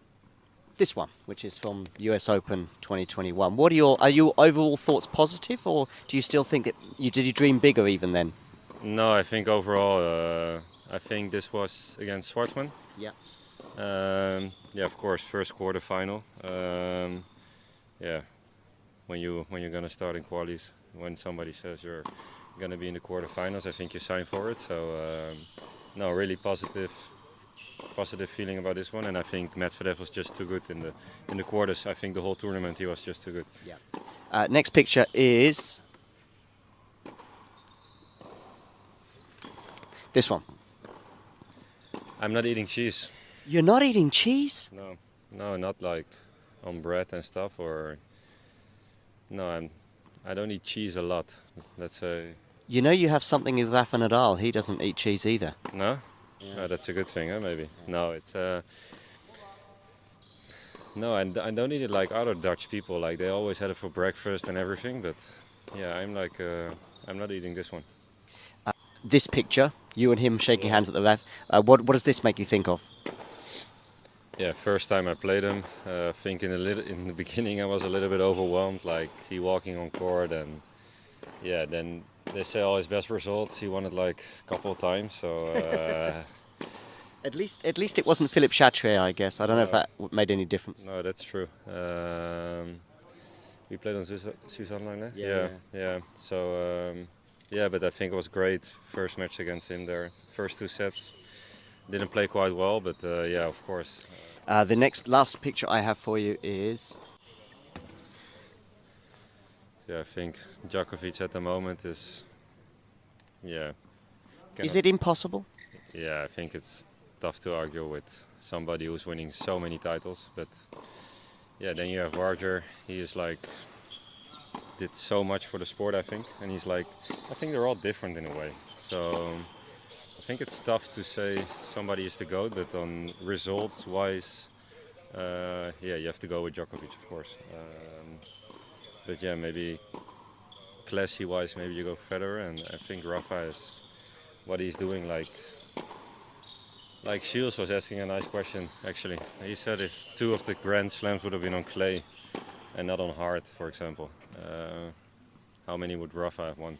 this one, which is from US Open 2021. Are your overall thoughts positive, or do you still think that did you dream bigger even then? No, I think overall, I think this was against Schwartzman. Yeah. Yeah, of course, first quarter final. Yeah, when you're gonna start in qualies, when somebody says you're gonna be in the quarterfinals, I think you sign for it. So no, really positive feeling about this one, and I think Medvedev was just too good in the quarters. I think the whole tournament he was just too good. Yeah. Next picture is this one. I'm not eating cheese. You're not eating cheese? No, not like on bread and stuff. Or no, I don't eat cheese a lot. Let's say. You know you have something with Rafa Nadal. He doesn't eat cheese either. No? Yeah. Oh, that's a good thing, huh? Maybe. Yeah. No, it's no, I don't eat it like other Dutch people. Like they always had it for breakfast and everything. But yeah, I'm like I'm not eating this one. This picture, you and him shaking hands at the left. What does this make you think of? Yeah, first time I played him. I think in the beginning I was a little bit overwhelmed, like he walking on court, and yeah, then they say all his best results he won it like a couple of times. So at least it wasn't Philippe Chatrier, I guess. I don't know if that made any difference. No, that's true. We played on Suzanne. Yeah. So yeah, but I think it was great first match against him there. First two sets didn't play quite well, but yeah, of course. The last picture I have for you is... Yeah, I think Djokovic at the moment is, yeah. Is it impossible? Yeah, I think it's tough to argue with somebody who's winning so many titles. But yeah, then you have Roger. He is like, did so much for the sport, I think. And he's like, I think they're all different in a way. So I think it's tough to say somebody is the GOAT, but on results wise, yeah, you have to go with Djokovic, of course. But yeah, maybe classy-wise, maybe you go Federer, and I think Rafa is what he's doing. Like Shields was asking a nice question, actually. He said if 2 of the Grand Slams would have been on clay and not on hard, for example, how many would Rafa have won?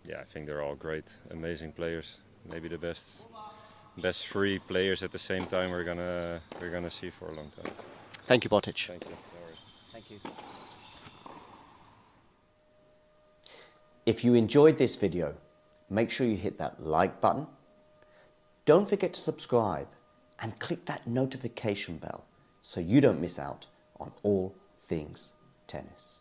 Yeah, I think they're all great, amazing players. Maybe the best 3 players at the same time we're gonna see for a long time. Thank you, Botic. Thank you. No worries. Thank you. If you enjoyed this video, make sure you hit that like button. Don't forget to subscribe and click that notification bell so you don't miss out on all things tennis.